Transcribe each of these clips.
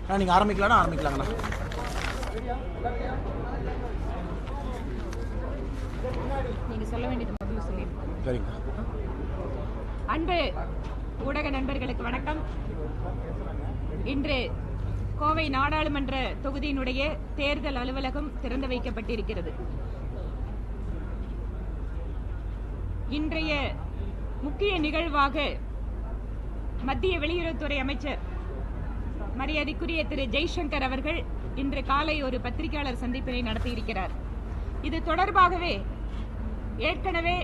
நீங்கள் ஆரம்பிக்கலாங்கண்ணா. நீங்க சொல்ல வேண்டியது முதல்ல சொல்லிடுங்க. சரிங்க. அன்பு ஊடக நண்பர்களுக்கு வணக்கம். இன்று கோவை நாடாளுமன்ற தொகுதியினுடைய தேர்தல் அலுவலகம் திறந்து வைக்கப்பட்டிருக்கிறது. இன்றைய முக்கிய நிகழ்வாக மத்திய வெளியுறவுத்துறை அமைச்சர் மரியாதைக்குரிய திரு ஜெய்சங்கர் அவர்கள் இன்று காலை ஒரு பத்திரிகையாளர் சந்திப்பினை நடத்தியிருக்கிறார். இது தொடர்பாகவே ஏற்கனவே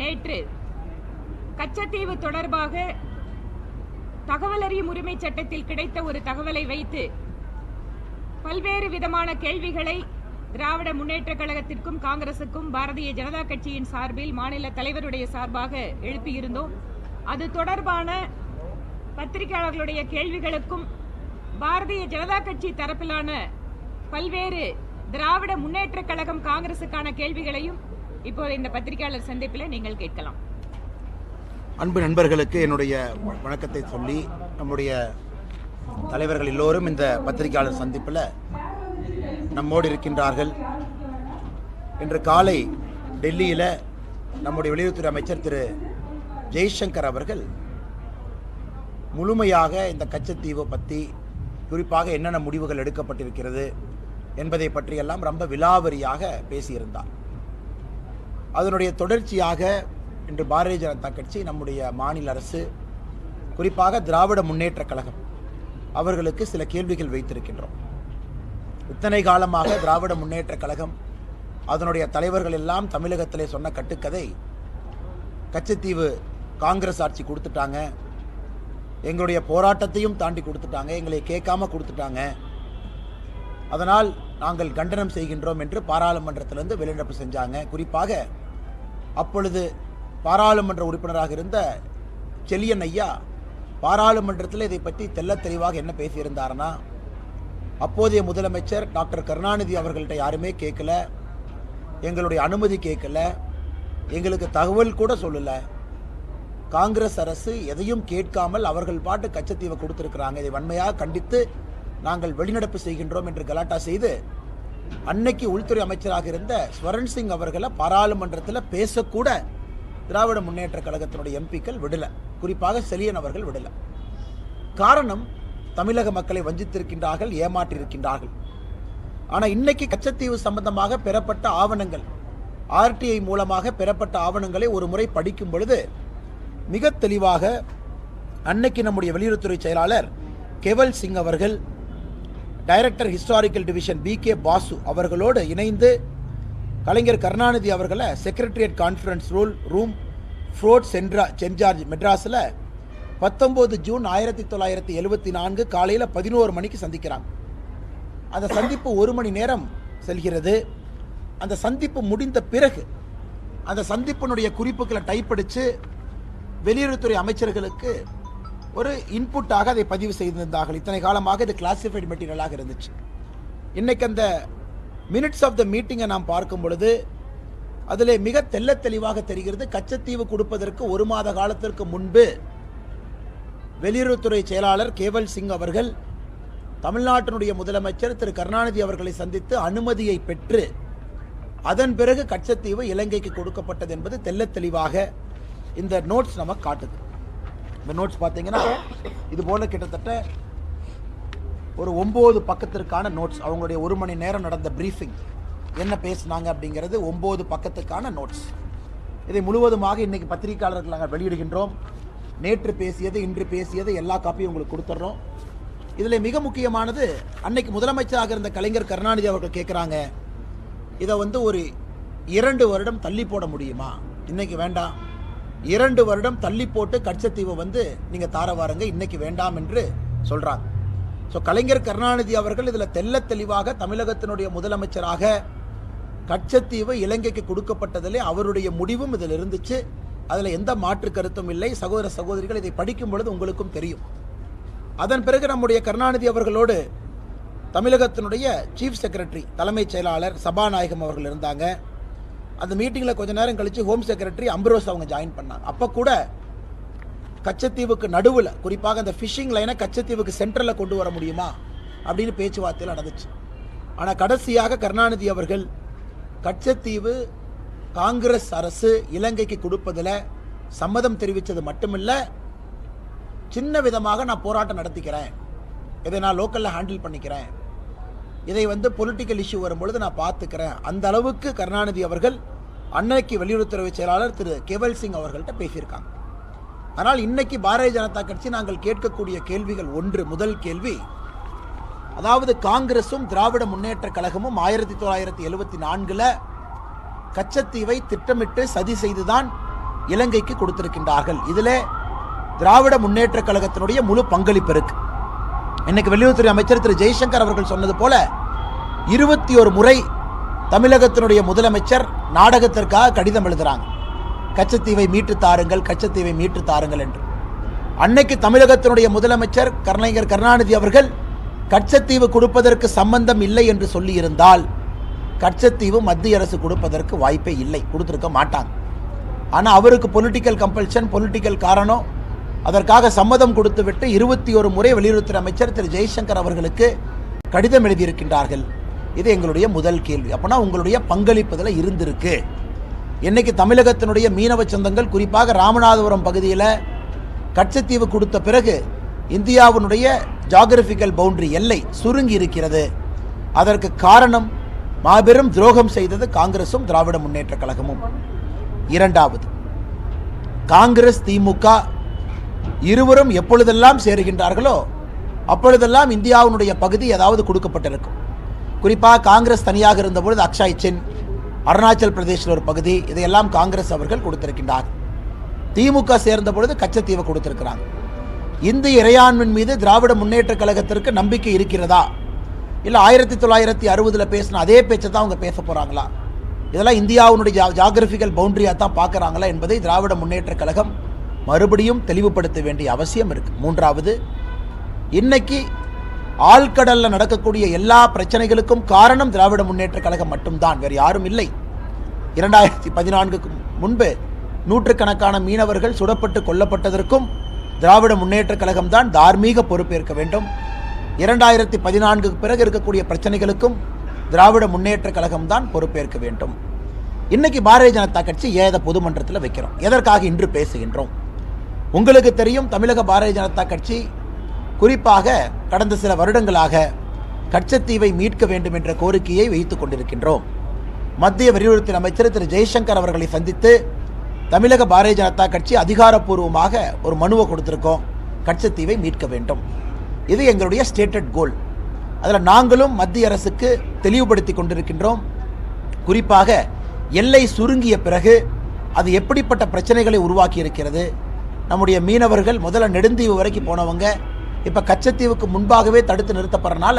நேற்று கச்சத்தீவு தொடர்பாக தகவல் அறியும் உரிமை சட்டத்தில் கிடைத்த ஒரு தகவலை வைத்து பல்வேறு விதமான கேள்விகளை திராவிட முன்னேற்ற கழகத்திற்கும் காங்கிரசுக்கும் பாரதிய ஜனதா கட்சியின் சார்பில் மாநில தலைவருடைய சார்பாக எழுப்பியிருந்தோம். அது தொடர்பான பத்திரிகையாளர்களுடைய கேள்விகளுக்கும் பாரதிய ஜனதா கட்சி தரப்பிலான பல்வேறு திராவிட முன்னேற்ற கழகம் காங்கிரசுக்கான கேள்விகளையும் இப்போது இந்த பத்திரிகையாளர் சந்திப்பில் நீங்கள் கேட்கலாம். அன்பு நண்பர்களுக்கு என்னுடைய வணக்கத்தை சொல்லி, நம்முடைய தலைவர்கள் எல்லோரும் இந்த பத்திரிகையாளர் சந்திப்பில் நம்மோடு இருக்கின்றார்கள். இன்று காலை டெல்லியில் நம்முடைய வெளியுறவுத்துறை அமைச்சர் திரு ஜெய்சங்கர் அவர்கள் முழுமையாக இந்த கச்சத்தீவு பற்றி, குறிப்பாக என்னென்ன முடிவுகள் எடுக்கப்பட்டிருக்கிறது என்பதை பற்றியெல்லாம் ரொம்ப விலாவரியாக பேசியிருந்தார். அதனுடைய தொடர்ச்சியாக இன்று பாரதிய ஜனதா கட்சி, நம்முடைய மாநில அரசு, குறிப்பாக திராவிட முன்னேற்ற கழகம் அவர்களுக்கு சில கேள்விகள் வைத்திருக்கின்றோம். இத்தனை காலமாக திராவிட முன்னேற்ற கழகம் அதனுடைய தலைவர்கள் எல்லாம் தமிழகத்திலே சொன்ன கட்டுக்கதை, கச்சத்தீவு காங்கிரஸ் ஆட்சி கொடுத்துட்டாங்க, எங்களுடைய போராட்டத்தையும் தாண்டி கொடுத்துட்டாங்க, எங்களை கேட்காம கொடுத்துட்டாங்க, அதனால் நாங்கள் கண்டனம் செய்கின்றோம் என்று பாராளுமன்றத்திலிருந்து வெளிநடப்பு செஞ்சாங்க. குறிப்பாக அப்பொழுது பாராளுமன்ற உறுப்பினராக இருந்த செல்லியன் ஐயா பாராளுமன்றத்தில் இதை பற்றி தெல்ல தெளிவாக என்ன பேசியிருந்தார்னா, அப்போதைய முதலமைச்சர் டாக்டர் கருணாநிதி அவர்கள்ட்ட யாருமே கேட்கல, எங்களுடைய அனுமதி கேட்கல, எங்களுக்கு தகவல் கூட சொல்லலை, காங்கிரஸ் அரசு எதையும் கேட்காமல் அவர்கள் பாட்டு கச்சத்தீவை கொடுத்திருக்கிறாங்க, இதை வன்மையாக கண்டித்து நாங்கள் வெளிநடப்பு செய்கின்றோம் என்று கலாட்டா செய்து அன்னைக்கு உள்துறை அமைச்சராக இருந்த ஸ்வரன் சிங் அவர்களை பாராளுமன்றத்தில் பேசக்கூட திராவிட முன்னேற்ற கழகத்தினுடைய எம்பிக்கள் விடல, குறிப்பாக செலியன் அவர்கள் விடல. காரணம், தமிழக மக்களை வஞ்சித்திருக்கின்றார்கள், ஏமாற்றியிருக்கின்றார்கள். ஆனால் இன்னைக்கு கச்சத்தீவு சம்பந்தமாக பெறப்பட்ட ஆவணங்கள், ஆர்டிஐ மூலமாக பெறப்பட்ட ஆவணங்களை ஒரு முறை படிக்கும் பொழுது மிக தெளிவாக அன்னைக்கு நம்முடைய வெளியுறவுத்துறை செயலாளர் கேவல் சிங் அவர்கள், director historical division BK Basu அவர்களோடு இணைந்து கலைஞர் கருணாநிதி அவர்களை secretariat conference room Fort Saint மெட்ராஸில் 19 ஜூன் 1974 காலையில் 11 மணிக்கு சந்திக்கிறாங்க. அந்த சந்திப்பு 1 மணி நேரம் செல்கிறது. அந்த சந்திப்பு முடிந்த பிறகு அந்த சந்திப்பினுடைய குறிப்புகளை டைப் அடித்து வெளியுறவுத்துறை அமைச்சர்களுக்கு ஒரு இன்புட்டாக அதை பதிவு செய்திருந்தார்கள். இத்தனை காலமாக இது கிளாசிஃபைடு மெட்டீரியலாக இருந்துச்சு. இன்னைக்கு அந்த மினிட்ஸ் ஆஃப் த மீட்டிங்கை நாம் பார்க்கும் பொழுது அதில் மிக தெல்ல தெளிவாக தெரிகிறது, கச்சத்தீவு கொடுப்பதற்கு 1 மாத காலத்திற்கு முன்பு வெளியுறவுத்துறை செயலாளர் கேவல் சிங் அவர்கள் தமிழ்நாட்டினுடைய முதலமைச்சர் திரு கருணாநிதி அவர்களை சந்தித்து அனுமதியை பெற்று அதன் பிறகு கச்சத்தீவு இலங்கைக்கு கொடுக்கப்பட்டது என்பது தெல்ல தெளிவாக இந்த நோட்ஸ் நமக்கு காட்டுது. இந்த நோட்ஸ் பார்த்தீங்கன்னா இது போல கிட்டத்தட்ட ஒரு 9 பக்கத்திற்கான நோட்ஸ். அவங்களுடைய 1 மணி நேரம் நடந்த பிரீஃபிங், என்ன பேசினாங்க அப்படிங்கிறது 9 பக்கத்துக்கான நோட்ஸ். இதை முழுவதுமாக இன்னைக்கு பத்திரிகையாளர்கள் நாங்கள் வெளியிடுகின்றோம். நேற்று பேசியது, இன்று பேசியது எல்லா காப்பியும் உங்களுக்கு கொடுத்துட்றோம். இதில் மிக முக்கியமானது, அன்னைக்கு முதலமைச்சராக இருந்த கலைஞர் கருணாநிதி அவர்கள் கேட்குறாங்க, இதை ஒரு 2 வருடம் தள்ளி போட முடியுமா? இன்னைக்கு வேண்டாம், 2 வருடம் தள்ளி போட்டு கச்சத்தீவை நீங்கள் தார வாருங்க, இன்னைக்கு வேண்டாம் என்று சொல்கிறாங்க. ஸோ கலைஞர் கருணாநிதி அவர்கள் இதில் தெல்ல தெளிவாக தமிழகத்தினுடைய முதலமைச்சராக கச்சத்தீவு இலங்கைக்கு கொடுக்கப்பட்டதிலே அவருடைய முடிவும் இதில் இருந்துச்சு. அதில் எந்த மாற்று கருத்தும் இல்லை. சகோதர சகோதரிகள், இதை படிக்கும் பொழுது உங்களுக்கும் தெரியும். அதன் பிறகு நம்முடைய கருணாநிதி அவர்களோடு தமிழகத்தினுடைய சீஃப் செக்ரட்டரி, தலைமைச் செயலாளர் சபாநாயகம் அவர்கள் இருந்தாங்க. அந்த மீட்டிங்கில் கொஞ்ச நேரம் கழித்து ஹோம் செக்ரட்டரி அம்பரோஸ் அவங்க ஜாயின் பண்ணாங்க. அப்போ கூட கச்சத்தீவுக்கு நடுவில், குறிப்பாக அந்த ஃபிஷிங் லைனை கச்சத்தீவுக்கு சென்ட்ரலில் கொண்டு வர முடியுமா, அப்படின்னு பேச்சுவார்த்தையில் நடந்துச்சு. ஆனால் கடைசியாக கருணாநிதி அவர்கள் கச்சத்தீவு காங்கிரஸ் அரசு இலங்கைக்கு கொடுப்பதில் சம்மதம் தெரிவித்தது மட்டுமில்ல, சின்ன விதமாக நான் போராட்டம் நடத்திக்கிறேன், இதை நான் லோக்கலில் ஹேண்டில் பண்ணிக்கிறேன், இதை பொலிட்டிக்கல் இஷ்யூ வரும்பொழுது நான் பார்த்துக்கிறேன், அந்த அளவுக்கு கருணாநிதி அவர்கள் அன்னைக்கு வெளியுறவுத்துறை செயலாளர் திரு கேவல் சிங் அவர்கள்ட்ட பேசியிருக்காங்க. ஆனால் இன்னைக்கு பாரதிய ஜனதா கட்சி நாங்கள் கேட்கக்கூடிய கேள்விகள் ஒன்று, முதல் கேள்வி, அதாவது காங்கிரசும் திராவிட முன்னேற்ற கழகமும் 1974 கச்சத்தீவை திட்டமிட்டு சதி செய்துதான் இலங்கைக்கு கொடுத்திருக்கின்றார்கள். இதில் திராவிட முன்னேற்ற கழகத்தினுடைய முழு பங்களிப்பு இருக்கு. இன்னைக்கு வெளியுறவுத்துறை அமைச்சர் திரு ஜெய்சங்கர் அவர்கள் சொன்னது போல 21 முறை தமிழகத்தினுடைய முதலமைச்சர் நாடகத்திற்காக கடிதம் எழுதுறாங்க, கச்சத்தீவை மீட்டு தாருங்கள், கச்சத்தீவை மீட்டு தாருங்கள் என்று. அன்னைக்கு தமிழகத்தினுடைய முதலமைச்சர் கலைஞர் கருணாநிதி அவர்கள் கச்சத்தீவு கொடுப்பதற்கு சம்பந்தம் இல்லை என்று சொல்லி இருந்தால் கச்சத்தீவு மத்திய அரசு கொடுப்பதற்கு வாய்ப்பே இல்லை, கொடுத்திருக்க மாட்டாங்க. ஆனால் அவருக்கு பொலிட்டிக்கல் கம்பல்ஷன், பொலிட்டிக்கல் காரணம், அதற்காக சம்மதம் கொடுத்துவிட்டு 21 முறை வெளியுறவுத்துறை அமைச்சர் திரு ஜெய்சங்கர் அவர்களுக்கு கடிதம் எழுதியிருக்கின்றார்கள். இது எங்களுடைய முதல் கேள்வி. அப்போனா உங்களுடைய பங்களிப்புதில் இருந்திருக்கு. இன்னைக்கு தமிழகத்தினுடைய மீனவ சொந்தங்கள், குறிப்பாக ராமநாதபுரம் பகுதியில் கச்சத்தீவு கொடுத்த பிறகு இந்தியாவினுடைய ஜியோகிராபிக்கல் பவுண்டரி எல்லை சுருங்கி இருக்கிறது. அதற்கு காரணம் மாபெரும் துரோகம் செய்தது காங்கிரசும் திராவிட முன்னேற்ற கழகமும். இரண்டாவது, காங்கிரஸ் திமுக இருவரும் எப்பொழுதெல்லாம் சேருகின்றார்களோ அப்பொழுதெல்லாம் இந்தியாவினுடைய பகுதி ஏதாவது கொடுக்கப்பட்டிருக்கும். குறிப்பாக காங்கிரஸ் தனியாக இருந்தபொழுது அக்ஷய் சின், அருணாச்சல் பிரதேசில் ஒரு பகுதி, இதையெல்லாம் காங்கிரஸ் அவர்கள் கொடுத்திருக்கின்றார். திமுக சேர்ந்த பொழுது கச்சத்தீவை கொடுத்திருக்கிறாங்க. இந்திய இறையாண்மையின் மீது திராவிட முன்னேற்ற கழகத்திற்கு நம்பிக்கை இருக்கிறதா, இல்லை 1960 பேசின அதே பேச்சை தான் அவங்க பேச போகிறாங்களா, இதெல்லாம் இந்தியாவுடைய ஜியோகிராபிக்கல் பவுண்டரியாக தான் பார்க்குறாங்களா என்பதை திராவிட முன்னேற்ற கழகம் மறுபடியும் தெளிவுபடுத்த வேண்டிய அவசியம் இருக்குது. மூன்றாவது, இன்னைக்கு ஆழ்கடலில் நடக்கக்கூடிய எல்லா பிரச்சனைகளுக்கும் காரணம் திராவிட முன்னேற்ற கழகம் மட்டும்தான், வேறு யாரும் இல்லை. 2014க்கு முன்பு நூற்றுக்கணக்கான மீனவர்கள் சுடப்பட்டு கொல்லப்பட்டதற்கும் திராவிட முன்னேற்ற கழகம் தான் தார்மீக பொறுப்பேற்க வேண்டும். 2014க்கு பிறகு இருக்கக்கூடிய பிரச்சனைகளுக்கும் திராவிட முன்னேற்ற கழகம் தான் பொறுப்பேற்க வேண்டும். இன்னைக்கு பாரதிய ஜனதா கட்சி ஏத பொதுமன்றத்தில் வைக்கிறோம். எதற்காக இன்று பேசுகின்றோம்? உங்களுக்கு தெரியும், தமிழக பாரதிய ஜனதா கட்சி குறிப்பாக கடந்த சில வருடங்களாக கச்சத்தீவை மீட்க வேண்டும் என்ற கோரிக்கையை வைத்துக் கொண்டிருக்கின்றோம். மத்திய வெளியுறவுத்துறை அமைச்சர் திரு ஜெய்சங்கர் அவர்களை சந்தித்து தமிழக பாரதிய ஜனதா கட்சி அதிகாரப்பூர்வமாக ஒரு மனுவை கொடுத்திருக்கோம், கச்சத்தீவை மீட்க வேண்டும். இது எங்களுடைய ஸ்டேட்டட் கோல். அதில் நாங்களும் மத்திய அரசுக்கு தெளிவுபடுத்தி கொண்டிருக்கின்றோம். குறிப்பாக எல்லை சுருங்கிய பிறகு அது எப்படிப்பட்ட பிரச்சனைகளை உருவாக்கி இருக்கிறது. நம்முடைய மீனவர்கள் முதல்ல நெடுந்தீவு வரைக்கும் போனவங்க இப்போ கச்சத்தீவுக்கு முன்பாகவே தடுத்து நிறுத்தப்படுறதுனால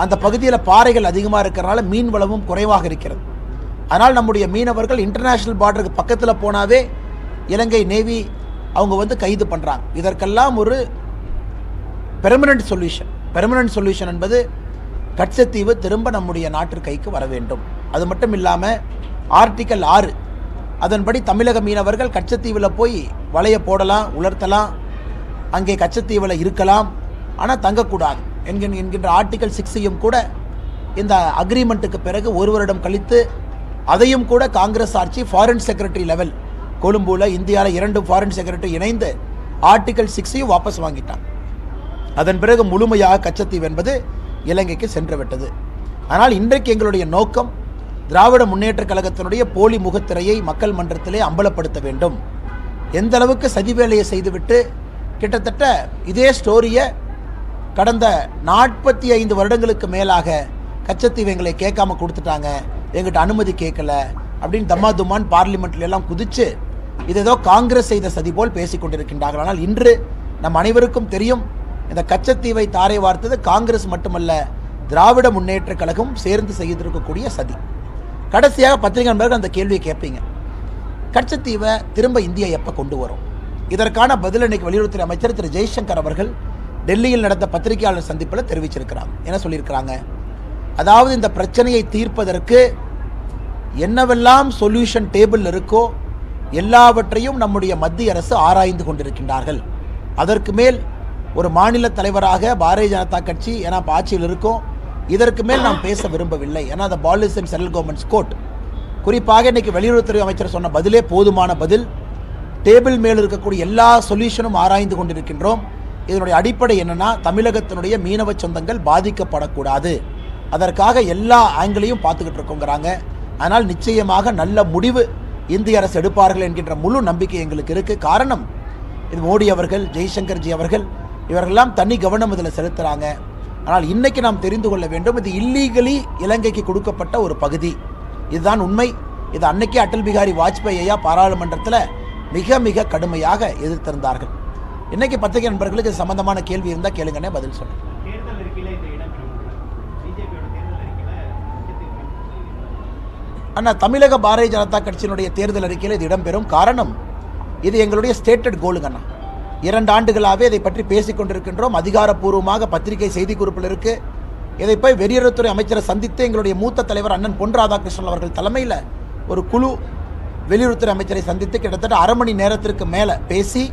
அந்த பகுதியில் பாறைகள் அதிகமாக இருக்கிறனால மீன் வளமும் குறைவாக இருக்கிறது. அதனால் நம்முடைய மீனவர்கள் இன்டர்நேஷ்னல் பார்டருக்கு பக்கத்தில் போனாவே இலங்கை நேவி அவங்க கைது பண்ணுறாங்க. இதற்கெல்லாம் ஒரு பெர்மனன்ட் சொல்யூஷன் என்பது கச்சத்தீவு திரும்ப நம்முடைய நாட்டு கைக்கு வர வேண்டும். அது மட்டும் இல்லாமல் ஆர்டிக்கல் 6 அதன்படி தமிழக மீனவர்கள் கச்சத்தீவில் போய் வலையை போடலாம், உலர்த்தலாம், அங்கே கச்சத்தீவில் இருக்கலாம், ஆனால் தங்கக்கூடாது என்கின்ற ஆர்டிக்கல் 6ஐயும் கூட இந்த அக்ரிமெண்ட்டுக்கு பிறகு ஒரு வருடம் கழித்து அதையும் கூட காங்கிரஸ் ஆட்சி ஃபாரின் செக்ரட்டரி லெவல் கொழும்புல இந்தியாவில் 2 ஃபாரின் செக்ரட்டரி இணைந்து ஆர்டிக்கல் 6ஐயும் வாபஸ் வாங்கிட்டாங்க. அதன் பிறகு முழுமையாக கச்சத்தீவு என்பது இலங்கைக்கு சென்று விட்டது. ஆனால் இன்றைக்கு எங்களுடைய நோக்கம் திராவிட முன்னேற்ற கழகத்தினுடைய போலி முகத்திரையை மக்கள் மன்றத்திலே அம்பலப்படுத்த வேண்டும். எந்த அளவுக்கு சதி வேலையை செய்துவிட்டு கிட்டத்தட்ட இதே ஸ்டோரியை கடந்த 45 வருடங்களுக்கு மேலாக கச்சத்தீவு எங்களை கேட்காம கொடுத்துட்டாங்க, எங்கிட்ட அனுமதி கேட்கல அப்படின்னு தம்மா தும்மான் பார்லிமெண்ட்ல எல்லாம் குதிச்சு இது ஏதோ காங்கிரஸ் செய்த சதி போல் பேசிக் கொண்டிருக்கின்றார்கள். ஆனால் இன்று நம் அனைவருக்கும் தெரியும், இந்த கச்சத்தீவை தாரை வார்த்தது காங்கிரஸ் மட்டுமல்ல, திராவிட முன்னேற்ற கழகம் சேர்ந்து செய்திருக்கக்கூடிய சதி. கடைசியாக பத்திரிகை நண்பர்கள் அந்த கேள்வியை கேட்பீங்க, கச்சத்தீவை திரும்ப இந்தியா எப்போ கொண்டு வரும்? இதற்கான பதில் இன்னைக்கு வெளியுறவுத்துறை அமைச்சர் திரு ஜெய்சங்கர் அவர்கள் டெல்லியில் நடந்த பத்திரிகையாளர் சந்திப்பில் தெரிவிச்சிருக்கிறாங்க. என்ன சொல்லியிருக்கிறாங்க? அதாவது இந்த பிரச்சனையை தீர்ப்பதற்கு என்னவெல்லாம் சொல்யூஷன் டேபிள் இருக்கோ எல்லாவற்றையும் நம்முடைய மத்திய அரசு ஆராய்ந்து கொண்டிருக்கின்றார்கள். அதற்கு மேல் ஒரு மாநில தலைவராக பாரதிய ஜனதா கட்சி ஏன்னா ஆட்சியில் இருக்கும், இதற்கு மேல் நாம் பேச விரும்பவில்லை. ஏன்னா அந்த policy and central governments court குறிப்பாக இன்னைக்கு வெளியுறவுத்துறை அமைச்சர் சொன்ன பதிலே போதுமான பதில். டேபிள் மேல் இருக்கக்கூடிய எல்லா சொல்யூஷனும் ஆராய்ந்து கொண்டிருக்கின்றோம். இதனுடைய அடிப்படை என்னன்னா, தமிழகத்தினுடைய மீனவ சொந்தங்கள் பாதிக்கப்படக்கூடாது, அதற்காக எல்லா ஆங்கிளையும் பார்த்துக்கிட்டு இருக்கோங்கிறாங்க. ஆனால் நிச்சயமாக நல்ல முடிவு இந்திய அரசு எடுப்பார்கள் என்கின்ற முழு நம்பிக்கை எங்களுக்கு இருக்கு. காரணம், இது மோடி அவர்கள், ஜெய்சங்கர்ஜி அவர்கள் இவர்களெல்லாம் தனி கவனம் இதில் செலுத்துகிறாங்க. ஆனால் இன்னைக்கு நாம் தெரிந்து கொள்ள வேண்டும், இது இல்லீகலி இலங்கைக்கு கொடுக்கப்பட்ட ஒரு பகுதி, இதுதான் உண்மை. இது அன்னைக்கே அடல் பிகாரி வாஜ்பாய் ஐயா பாராளுமன்றத்தில் மிக மிக கடுமையாக எதிர்த்திருந்தார்கள். இன்னைக்கு பத்திரிகை நண்பர்களுக்கு சம்பந்தமான கேள்வி இருந்தால் கேளுங்கன்னே பதில் சொல்றேன். அண்ணா, தமிழக பாரதிய ஜனதா கட்சியினுடைய தேர்தல் அறிக்கையில் இது இடம்பெறும். காரணம், இது எங்களுடைய ஸ்டேட்டட் கோலுங்கண்ணா. 2 ஆண்டுகளாகவே இதை பற்றி பேசிக் கொண்டிருக்கின்றோம். அதிகாரப்பூர்வமாக பத்திரிகை செய்தி குறிப்பில் இருக்கு. இதை போய் வெளியுறவுத்துறை அமைச்சரை சந்தித்து எங்களுடைய மூத்த தலைவர் அண்ணன் பொன் ராதாகிருஷ்ணன் அவர்கள் தலைமையில் ஒரு குழு வெளியுறவுத்துறை அமைச்சரை சந்தித்து கிட்டத்தட்ட அரை மணி நேரத்திற்கு மேலே பேசி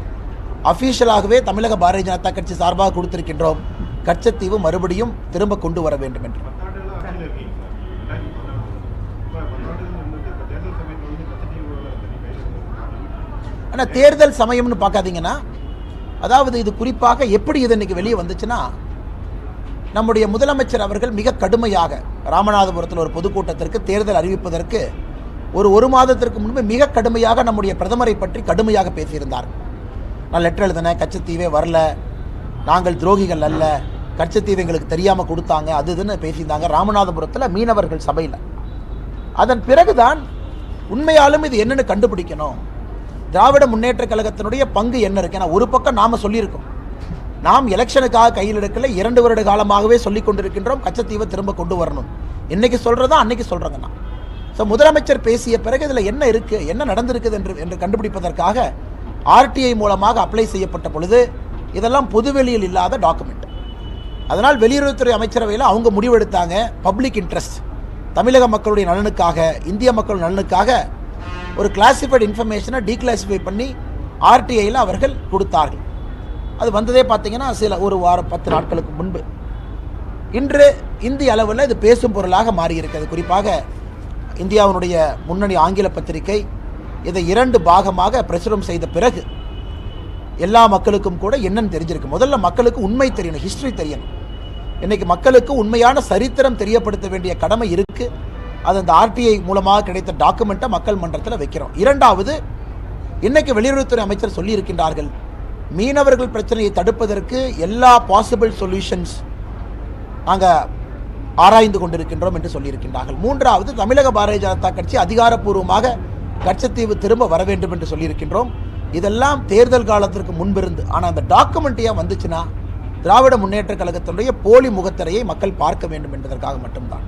அஃபீஷியலாகவே தமிழக பாரதிய ஜனதா கட்சி சார்பாக கொடுத்திருக்கின்றோம், கச்சத்தீவு மறுபடியும் திரும்ப கொண்டு வர வேண்டும் என்று. ஆனால் தேர்தல் சமயம்னு பார்க்காதீங்கன்னா, அதாவது இது குறிப்பாக எப்படி இது இன்னைக்கு வெளியே வந்துச்சுன்னா, நம்முடைய முதலமைச்சர் அவர்கள் மிக கடுமையாக ராமநாதபுரத்தில் ஒரு பொதுக்கூட்டத்திற்கு தேர்தல் அறிவிப்பதற்கு ஒரு மாதத்திற்கு முன்பு மிக கடுமையாக நம்முடைய பிரதமரை பற்றி கடுமையாக பேசியிருந்தார். நான் லெட்டர் எழுதினேன், கச்சத்தீவே வரல, நாங்கள் துரோகிகள் அல்ல, கச்சத்தீவு எங்களுக்கு தெரியாமல் கொடுத்தாங்க, அது இதுன்னு பேசியிருந்தாங்க ராமநாதபுரத்தில் மீனவர்கள் சபையில். அதன் பிறகுதான் உண்மையாலும் இது என்னன்னு கண்டுபிடிக்கணும், திராவிட முன்னேற்ற கழகத்தினுடைய பங்கு என்ன இருக்கு. ஏன்னா ஒரு பக்கம் நாம் சொல்லியிருக்கோம், நாம் எலெக்ஷனுக்காக கையில் எடுக்கல, 2 வருட காலமாகவே சொல்லிக் கொண்டிருக்கின்றோம் கச்சத்தீவை திரும்ப கொண்டு வரணும். இன்னைக்கு சொல்றதா அன்னைக்கு சொல்றேங்கண்ணா. ஸோ முதலமைச்சர் பேசிய பிறகு இதில் என்ன இருக்கு, என்ன நடந்திருக்குது என்று கண்டுபிடிப்பதற்காக ஆர்டிஐ மூலமாக அப்ளை செய்யப்பட்ட பொழுது இதெல்லாம் பொதுவெளியில் இல்லாத டாக்குமெண்ட். அதனால் வெளியுறவுத்துறை அமைச்சரவையில் அவங்க முடிவெடுத்தாங்க, பப்ளிக் இன்ட்ரெஸ்ட், தமிழக மக்களுடைய நலனுக்காக, இந்திய மக்கள் நலனுக்காக ஒரு கிளாசிஃபைடு இன்ஃபர்மேஷனை டீக்ளாசிஃபை பண்ணி ஆர்டிஐயில் அவர்கள் கொடுத்தார்கள். அது வந்ததே பார்த்தீங்கன்னா ஒரு வாரம் 10 நாட்களுக்கு முன்பு. இன்று இந்திய அளவில் இது பேசும் பொருளாக மாறியிருக்கிறது. குறிப்பாக இந்தியாவினுடைய முன்னணி ஆங்கில பத்திரிகை இதை 2 பாகமாக பிரசுரம் செய்த பிறகு எல்லா மக்களுக்கும் கூட என்னன்னு தெரிஞ்சிருக்கு. முதல்ல மக்களுக்கு உண்மை தெரியணும், ஹிஸ்டரி தெரியணும். இன்னைக்கு மக்களுக்கு உண்மையான சரித்திரம் தெரியப்படுத்த வேண்டிய கடமை இருக்கு. அது அந்த ஆர்டிஐ மூலமாக கிடைத்த டாக்குமெண்ட்டை மக்கள் மன்றத்தில் வைக்கிறோம். 2வது, இன்னைக்கு வெளியுறவுத்துறை அமைச்சர் சொல்லி இருக்கின்றார்கள், மீனவர்கள் பிரச்சனையை தடுப்பதற்கு எல்லா பாசிபிள் சொல்யூஷன்ஸ் நாங்கள் ஆராய்ந்து கொண்டிருக்கின்றோம் என்று சொல்லியிருக்கின்றார்கள். 3வது, தமிழக பாரதிய ஜனதா கட்சி அதிகாரப்பூர்வமாக கச்சத்தீவு திரும்ப வர வேண்டும் என்று சொல்லியிருக்கின்றோம். இதெல்லாம் தேர்தல் காலத்திற்கு முன்பிருந்து. ஆனால் அந்த டாக்குமெண்ட் ஏன் வந்துச்சுன்னா, திராவிட முன்னேற்ற கழகத்தினுடைய போலி முகத்திரையை மக்கள் பார்க்க வேண்டும் என்பதற்காக மட்டும்தான்.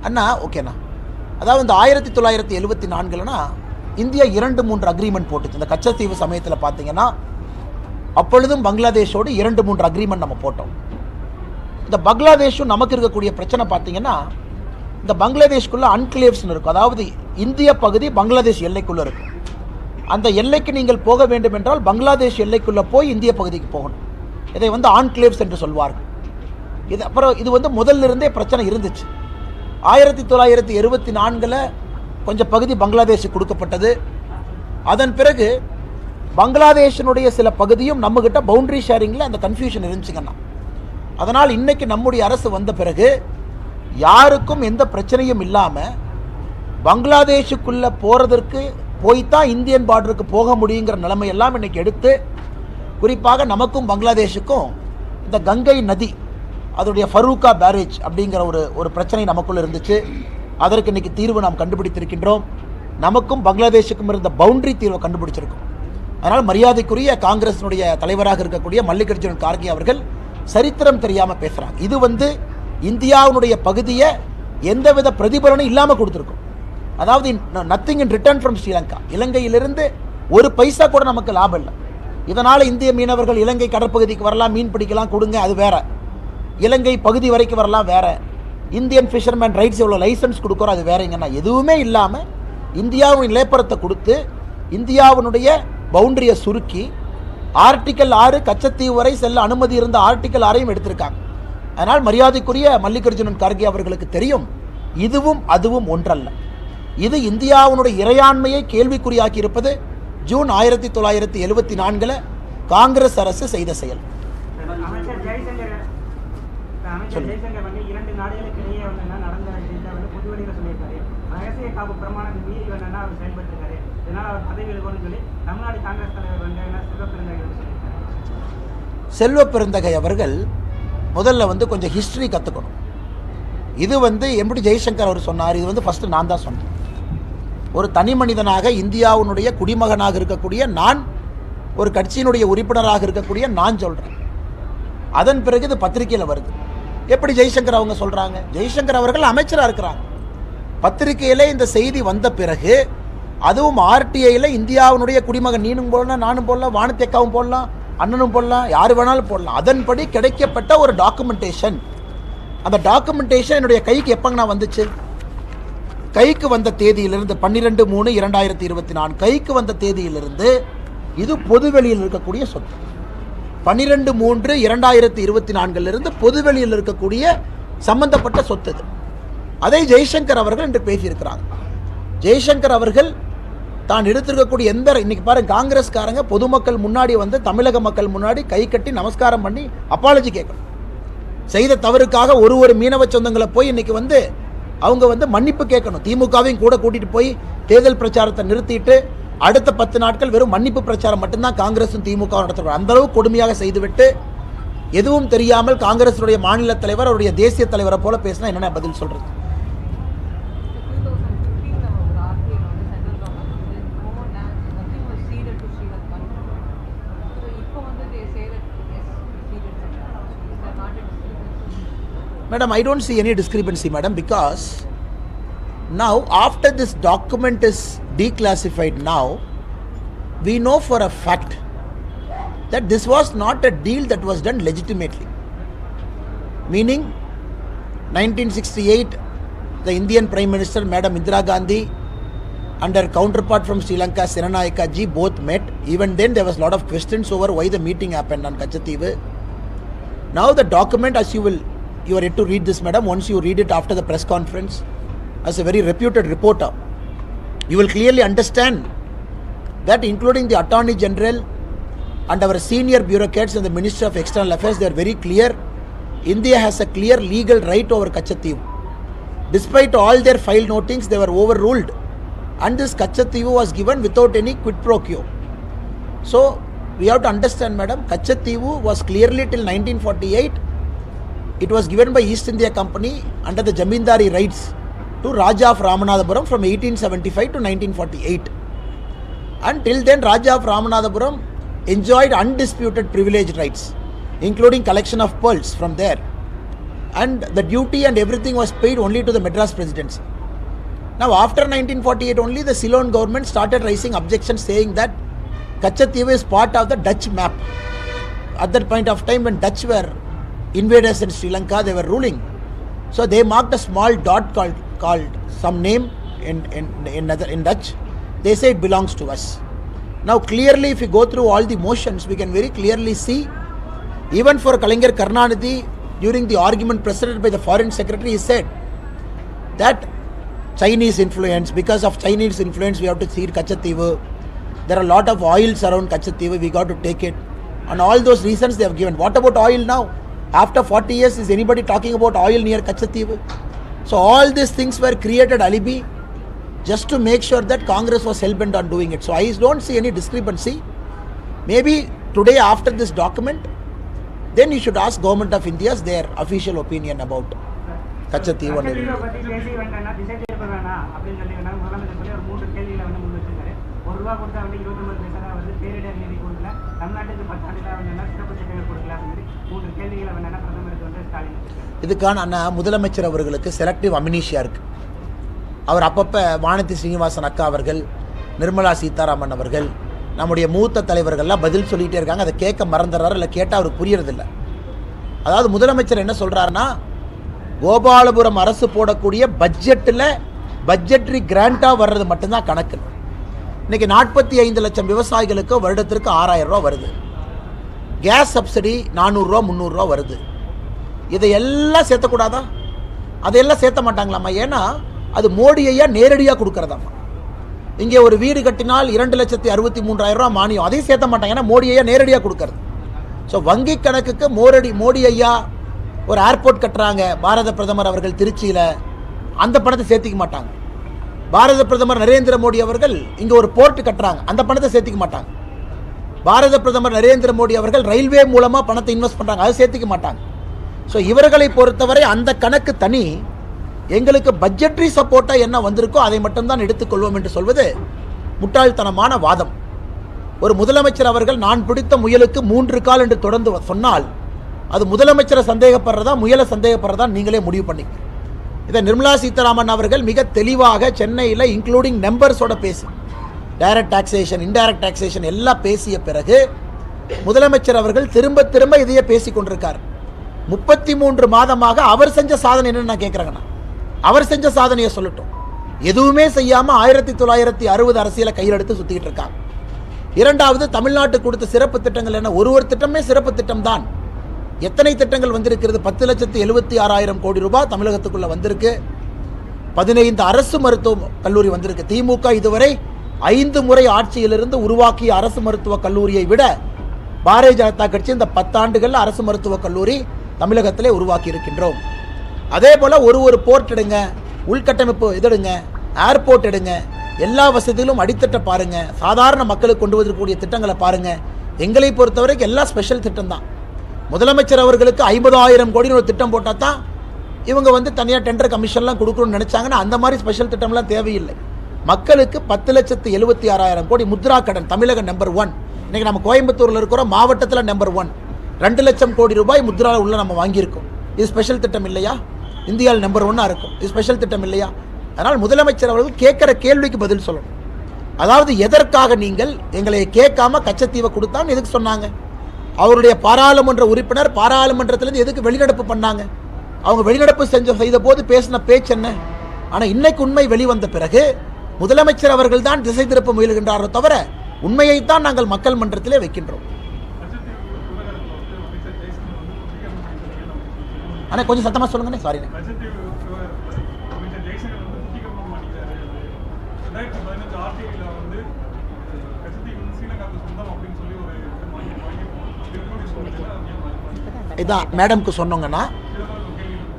அண்ணா ஓகேண்ணா, அதாவது இந்த 1974 இந்தியா 2-3 அக்ரிமெண்ட் போட்டுச்சு. இந்த கச்சத்தீவு சமயத்தில் பார்த்தீங்கன்னா அப்பொழுதும் பங்களாதேஷோடு 2-3 அக்ரிமெண்ட் நம்ம போட்டோம். இந்த பங்களாதேஷும் நமக்கு இருக்கக்கூடிய பிரச்சனை பார்த்தீங்கன்னா, இந்த பங்களாதேஷ்குள்ள அன்கிளேவ்ஸ்னு இருக்கும், அதாவது இந்திய பகுதி பங்களாதேஷ் எல்லைக்குள்ளே இருக்கும். அந்த எல்லைக்கு நீங்கள் போக வேண்டும் என்றால் பங்களாதேஷ் எல்லைக்குள்ளே போய் இந்திய பகுதிக்கு போகணும். இதை ஆன்கிளேவ்ஸ் என்று சொல்வார்கள். இது அப்புறம் இது முதல்ல இருந்தே பிரச்சனை இருந்துச்சு. 1974 கொஞ்சம் பகுதி பங்களாதேஷுக்கு கொடுக்கப்பட்டது. அதன் பிறகு பங்களாதேஷனுடைய சில பகுதியும் நம்மகிட்ட பவுண்டரி ஷேரிங்கில் அந்த கன்ஃபியூஷன் இருந்துச்சுங்கண்ணா. அதனால் இன்னைக்கு நம்முடைய அரசு வந்த பிறகு யாருக்கும் எந்த பிரச்சனையும் இல்லாமல் பங்களாதேஷுக்குள்ளே போகிறதற்கு போய்த்தான் இந்தியன் பார்டருக்கு போக முடியுங்கிற நிலைமையெல்லாம் இன்னைக்கு எடுத்து, குறிப்பாக நமக்கும் பங்களாதேஷுக்கும் இந்த கங்கை நதி அதோடைய ஃபரூக்கா பேரேஜ் அப்படிங்கிற ஒரு பிரச்சனை நமக்குள்ள இருந்துச்சு. அதற்கு இன்னைக்கு தீர்வு நாம் கண்டுபிடித்திருக்கின்றோம். நமக்கும் பங்களாதேஷுக்கும் இருந்த பவுண்டரி தீர்வை கண்டுபிடிச்சிருக்கோம். அதனால் மரியாதைக்குரிய காங்கிரஸினுடைய தலைவராக இருக்கக்கூடிய மல்லிகார்ஜுன் கார்கே அவர்கள் சரித்திரம் தெரியாமல் பேசுகிறாங்க. இது இந்தியாவுடைய பகுதியை எந்தவித பிரதிபலனும் இல்லாமல் கொடுத்துருக்கோம். அதாவது nothing in return from Sri Lanka, இலங்கையிலிருந்து ஒரு பைசா கூட நமக்கு லாபம் இல்லை. இதனால் இந்திய மீனவர்கள் இலங்கை கடற்பகுதிக்கு வரலாம், மீன் பிடிக்கலாம், கொடுங்க, அது வேற. இலங்கை பகுதி வரைக்கும் வரலாம், வேற. இந்தியன் ஃபிஷர்மேன் ரைட்ஸ் எவ்வளோ லைசன்ஸ் கொடுக்குறோம் அது வேறங்கன்னா எதுவுமே இல்லாமல் இந்தியாவின் நிலப்பரத்தை கொடுத்து இந்தியாவினுடைய பவுண்டரியை சுருக்கி ஆர்டிக்கல் 6 கச்சத்தீவு வரை செல்ல அனுமதி இருந்த ஆர்டிக்கல் 6ஐயும் எடுத்திருக்காங்க. அதனால் மரியாதைக்குரிய மல்லிகார்ஜுனன் கார்கே அவர்களுக்கு தெரியும் இதுவும் அதுவும் ஒன்றல்ல. இது இந்தியாவினுடைய இறையாண்மையை கேள்விக்குறியாக்கி இருப்பது ஜூன் 1974 காங்கிரஸ் அரசு செய்த செயல். செல்வ பெருந்தகை அவர்கள் முதல்ல கொஞ்சம் ஹிஸ்டரி கற்றுக்கணும். இது எப்படி ஜெய்சங்கர் அவர் சொன்னார், இது ஃபஸ்ட்டு நான் தான் சொன்னேன். ஒரு தனி மனிதனாக இந்தியாவுடைய குடிமகனாக இருக்கக்கூடிய நான், ஒரு கட்சியினுடைய உறுப்பினராக இருக்கக்கூடிய நான் சொல்கிறேன். அதன் பிறகு இது பத்திரிகையில் வருது. எப்படி ஜெய்சங்கர் அவங்க சொல்கிறாங்க? ஜெய்சங்கர் அவர்கள் அமைச்சராக இருக்கிறாங்க. பத்திரிகையில் இந்த செய்தி வந்த பிறகு அதுவும் ஆர்டிஐயில் இந்தியாவுடைய குடிமகன் நீனும் போடலாம், நானும் போடலாம், வானத்தேக்காவும் போடலாம், அண்ணனும் போடலாம், யார் வேணாலும் போடலாம். அதன்படி கிடைக்கப்பட்ட ஒரு டாக்குமெண்டேஷன். அந்த டாக்குமெண்டேஷன் என்னுடைய கைக்கு எப்போங்கண்ணா வந்துச்சு? கைக்கு வந்த தேதியிலிருந்து 12/3/2024 கைக்கு வந்த தேதியிலிருந்து இது பொதுவெளியில் இருக்கக்கூடிய சொத்து. 12/3/2024 பொதுவெளியில் இருக்கக்கூடிய சம்பந்தப்பட்ட சொத்து இது. அதை ஜெய்சங்கர் அவர்கள் என்று பேசியிருக்கிறாங்க. ஜெய்சங்கர் அவர்கள் தான் எடுத்திருக்கக்கூடிய இன்னைக்கு பாருங்க, காங்கிரஸ்காரங்க பொதுமக்கள் முன்னாடி தமிழக மக்கள் முன்னாடி கை கட்டி நமஸ்காரம் பண்ணி அப்பாலஜி கேட்கணும். செய்த தவறுக்காக ஒரு மீனவ சொந்தங்களை போய் இன்னைக்கு அவங்க மன்னிப்பு கேட்கணும். திமுகவையும் கூட கூட்டிட்டு போய் தேர்தல் பிரச்சாரத்தை நிறுத்திட்டு அடுத்த 10 நாட்கள் வெறும் மன்னிப்பு பிரச்சாரம் மட்டும்தான் காங்கிரசும் திமுக நடத்துகிறாங்க. அந்த அளவு கொடுமையாக செய்துவிட்டு எதுவும் தெரியாமல் காங்கிரசுடைய மாநில தலைவர் அவருடைய தேசிய தலைவரை போல பேசினா என்னென்ன பதில் சொல்றது? Madam, I don't see any discrepancy, madam, because now after this document is declassified now, we know for a fact that this was not a deal that was done legitimately. Meaning, 1968, the Indian Prime Minister, Madam Indira Gandhi, and her counterpart from Sri Lanka, Senanayaka ji, both met. Even then, there was a lot of questions over why the meeting happened on Kachativu. Now the document, as you are yet to read this, madam. Once you read it after the press conference, as a very reputed reporter, you will clearly understand that including the Attorney General and our senior bureaucrats in the Ministry of External Affairs, they are very clear. India has a clear legal right over Kachativu. Despite all their file notings, they were overruled. And this Kachativu was given without any quid pro quo. So, we have to understand, madam, Kachativu was clearly till 1948. It was given by East India Company under the Jamindari rights to Raja of Ramanathapuram from 1875 to 1948. Until then, Raja of Ramanathapuram enjoyed undisputed privileged rights, including collection of pearls from there. And the duty and everything was paid only to the Madras Presidency. Now, after 1948 only, the Ceylon government started raising objections saying that Kachativu is part of the Dutch map. At that point of time, when Dutch were invaders in Sri Lanka, they were ruling. So they marked a small dot called some name in Dutch. They say it belongs to us. Now clearly, if you go through all the motions, we can very clearly see, even for Kalaignar Karunanidhi, during the argument presided by the Foreign Secretary, he said that Chinese influence, because of Chinese influence, we have to see Kachativu. There are a lot of oils around Kachativu, we got to take it. And all those reasons they have given. What about oil now? After 40 years, is anybody talking about oil near Kachativu? So all these things were created alibi just to make sure that Congress was hell-bent on doing it. So I don't see any discrepancy. Maybe today after this document, then you should ask Government of India's their official opinion about Kachativu. இதுக்கான முதலமைச்சர் அவர்களுக்கு selective amnesia இருக்கு. அவர் அப்பப்போ வானதி ஸ்ரீனிவாசன் அக்கா அவர்கள், நிர்மலா சீதாராமன் அவர்கள், நம்முடைய மூத்த தலைவர்கள்லாம் பதில் சொல்லிகிட்டே இருக்காங்க. அதை கேட்க மறந்துடுறாரு, இல்லை கேட்டால் அவருக்கு புரியறதில்லை. அதாவது முதலமைச்சர் என்ன சொல்கிறாருன்னா, கோபாலபுரம் அரசு போடக்கூடிய பட்ஜெட்டில் பட்ஜெட்ரி கிராண்டாக வர்றது மட்டும்தான் கணக்கு. இன்னைக்கு 45 லட்சம் விவசாயிகளுக்கு வருடத்திற்கு 6000 ரூபா வருது. கேஸ் சப்சிடி 400 ரூபா 300 ரூபா வருது. இதையெல்லாம் சேர்த்தக்கூடாதா? அதையெல்லாம் சேர்த்த மாட்டாங்களாம்மா? ஏன்னா அது மோடி ஐயா நேரடியாக கொடுக்கறதாம்மா. இங்கே ஒரு வீடு கட்டினால் 2,63,000 ரூபா மானியம், அதையும் சேர்த்த மாட்டாங்க. ஏன்னா மோடி ஐயா நேரடியாக கொடுக்கறது. ஸோ வங்கி கணக்குக்கு மோடி ஐயா ஒரு ஏர்போர்ட் கட்டுறாங்க பாரத பிரதமர் அவர்கள் திருச்சியில், அந்த பணத்தை சேர்த்திக்க மாட்டாங்க. பாரத பிரதமர் நரேந்திர மோடி அவர்கள் இங்கே ஒரு போர்ட் கட்டுறாங்க, அந்த பணத்தை சேர்த்திக்க மாட்டாங்க. பாரத பிரதமர் நரேந்திர மோடி அவர்கள் ரயில்வே மூலமாக பணத்தை இன்வெஸ்ட் பண்ணுறாங்க, அதை சேர்த்திக்க மாட்டாங்க. ஸோ இவர்களை பொறுத்தவரை அந்த கணக்கு தனி. எங்களுக்கு பட்ஜெட்ரி சப்போர்ட்டாக என்ன வந்திருக்கோ அதை மட்டும்தான் எடுத்துக்கொள்வோம் என்று சொல்வது முட்டாள்தனமான வாதம். ஒரு முதலமைச்சர் அவர்கள் நான் பிடித்த முயலுக்கு 3 கால் என்று தொடர்ந்து சொன்னால் அது முதலமைச்சரை சந்தேகப்படுறதா முயலை சந்தேகப்படுறதா நீங்களே முடிவு பண்ணிக்க. இதை நிர்மலா சீதாராமன் அவர்கள் மிக தெளிவாக சென்னையில் இன்க்ளூடிங் நம்பர்ஸோட பேசி டைரக்ட் டாக்ஸேஷன் இன்டைரக்ட் டாக்ஸேஷன் எல்லாம் பேசிய பிறகு முதலமைச்சர் அவர்கள் திரும்ப திரும்ப இதையே பேசி கொண்டிருக்கார். 33 மாதமாக அவர் செஞ்ச சாதனை என்னன்னு நான் கேட்குறேங்கண்ணா. அவர் செஞ்ச சாதனையை சொல்லட்டும். எதுவுமே செய்யாமல் 1960 அரசியலை கையில் எடுத்து சுற்றிக்கிட்டு இருக்காங்க. இரண்டாவது, தமிழ்நாட்டுக்கு கொடுத்த சிறப்பு திட்டங்கள் என்ன? ஒரு திட்டமே சிறப்பு திட்டம் தான். எத்தனை திட்டங்கள் வந்திருக்கிறது? 10,76,000 கோடி ரூபாய் தமிழகத்துக்குள்ள வந்திருக்கு. 15 அரசு மருத்துவ கல்லூரி வந்திருக்கு. திமுக இதுவரை 5 முறை ஆட்சியிலிருந்து உருவாக்கிய அரசு மருத்துவக் கல்லூரியை விட பாரதிய ஜனதா கட்சி இந்த 10 ஆண்டுகளில் அரசு மருத்துவக் கல்லூரி தமிழகத்திலே உருவாக்கி இருக்கின்றோம். அதே போல ஒரு போர்ட் எடுங்க, உள்கட்டமைப்பு எடுங்க, ஏர்போர்ட் எடுங்க, எல்லா வசதிகளும் அடித்தட்ட பாருங்க, சாதாரண மக்களுக்கு கொண்டு வரக்கூடிய திட்டங்களை பாருங்க. எங்களை பொறுத்தவரைக்கும் எல்லாம் ஸ்பெஷல் திட்டம் தான். முதலமைச்சர் அவர்களுக்கு 50,000 கோடி ஒரு திட்டம் போட்டால் தான் இவங்க தனியாக டெண்டர் கமிஷன்லாம் கொடுக்கணும்னு நினைச்சாங்கன்னா அந்த மாதிரி ஸ்பெஷல் திட்டம்லாம் தேவையில்லை. மக்களுக்கு 10,76,000 கோடி முத்ரா கடன் தமிழக நம்பர் 1. இன்னைக்கு நம்ம கோயம்புத்தூரில் இருக்கிற மாவட்டத்தில் நம்பர் 1. 2 லட்சம் கோடி ரூபாய் முத்ரா உள்ள நம்ம வாங்கியிருக்கோம். இது ஸ்பெஷல் திட்டம் இல்லையா? இந்தியாவில் நம்பர் 1 இருக்கும். இது ஸ்பெஷல் திட்டம் இல்லையா? அதனால் முதலமைச்சர் அவர்கள் கேட்குற கேள்விக்கு பதில் சொல்லணும். அதாவது எதற்காக நீங்கள் எங்களை கேட்காம கச்சத்தீவை கொடுத்தான்னு எதுக்கு சொன்னாங்க? அவருடைய பாராளுமன்ற உறுப்பினர் பாராளுமன்றத்திலிருந்து எதுக்கு வெளிநடப்பு பண்ணாங்க? அவங்க வெளிநடப்பு செய்த போது பேசின பேச்சு என்ன? ஆனால் இன்னைக்கு உண்மை வெளிவந்த பிறகு முதலமைச்சர் அவர்கள் தான் திசை திருப்ப முயல்கின்றாரோ தவிர உண்மையைத்தான் நாங்கள் மக்கள் மன்றத்திலே வைக்கின்றோம். ஆனால் கொஞ்சம் சத்தமாக சொல்லுங்கண்ணே. சாரி. இதான் மேடம்க்கு சொன்னோங்கன்னா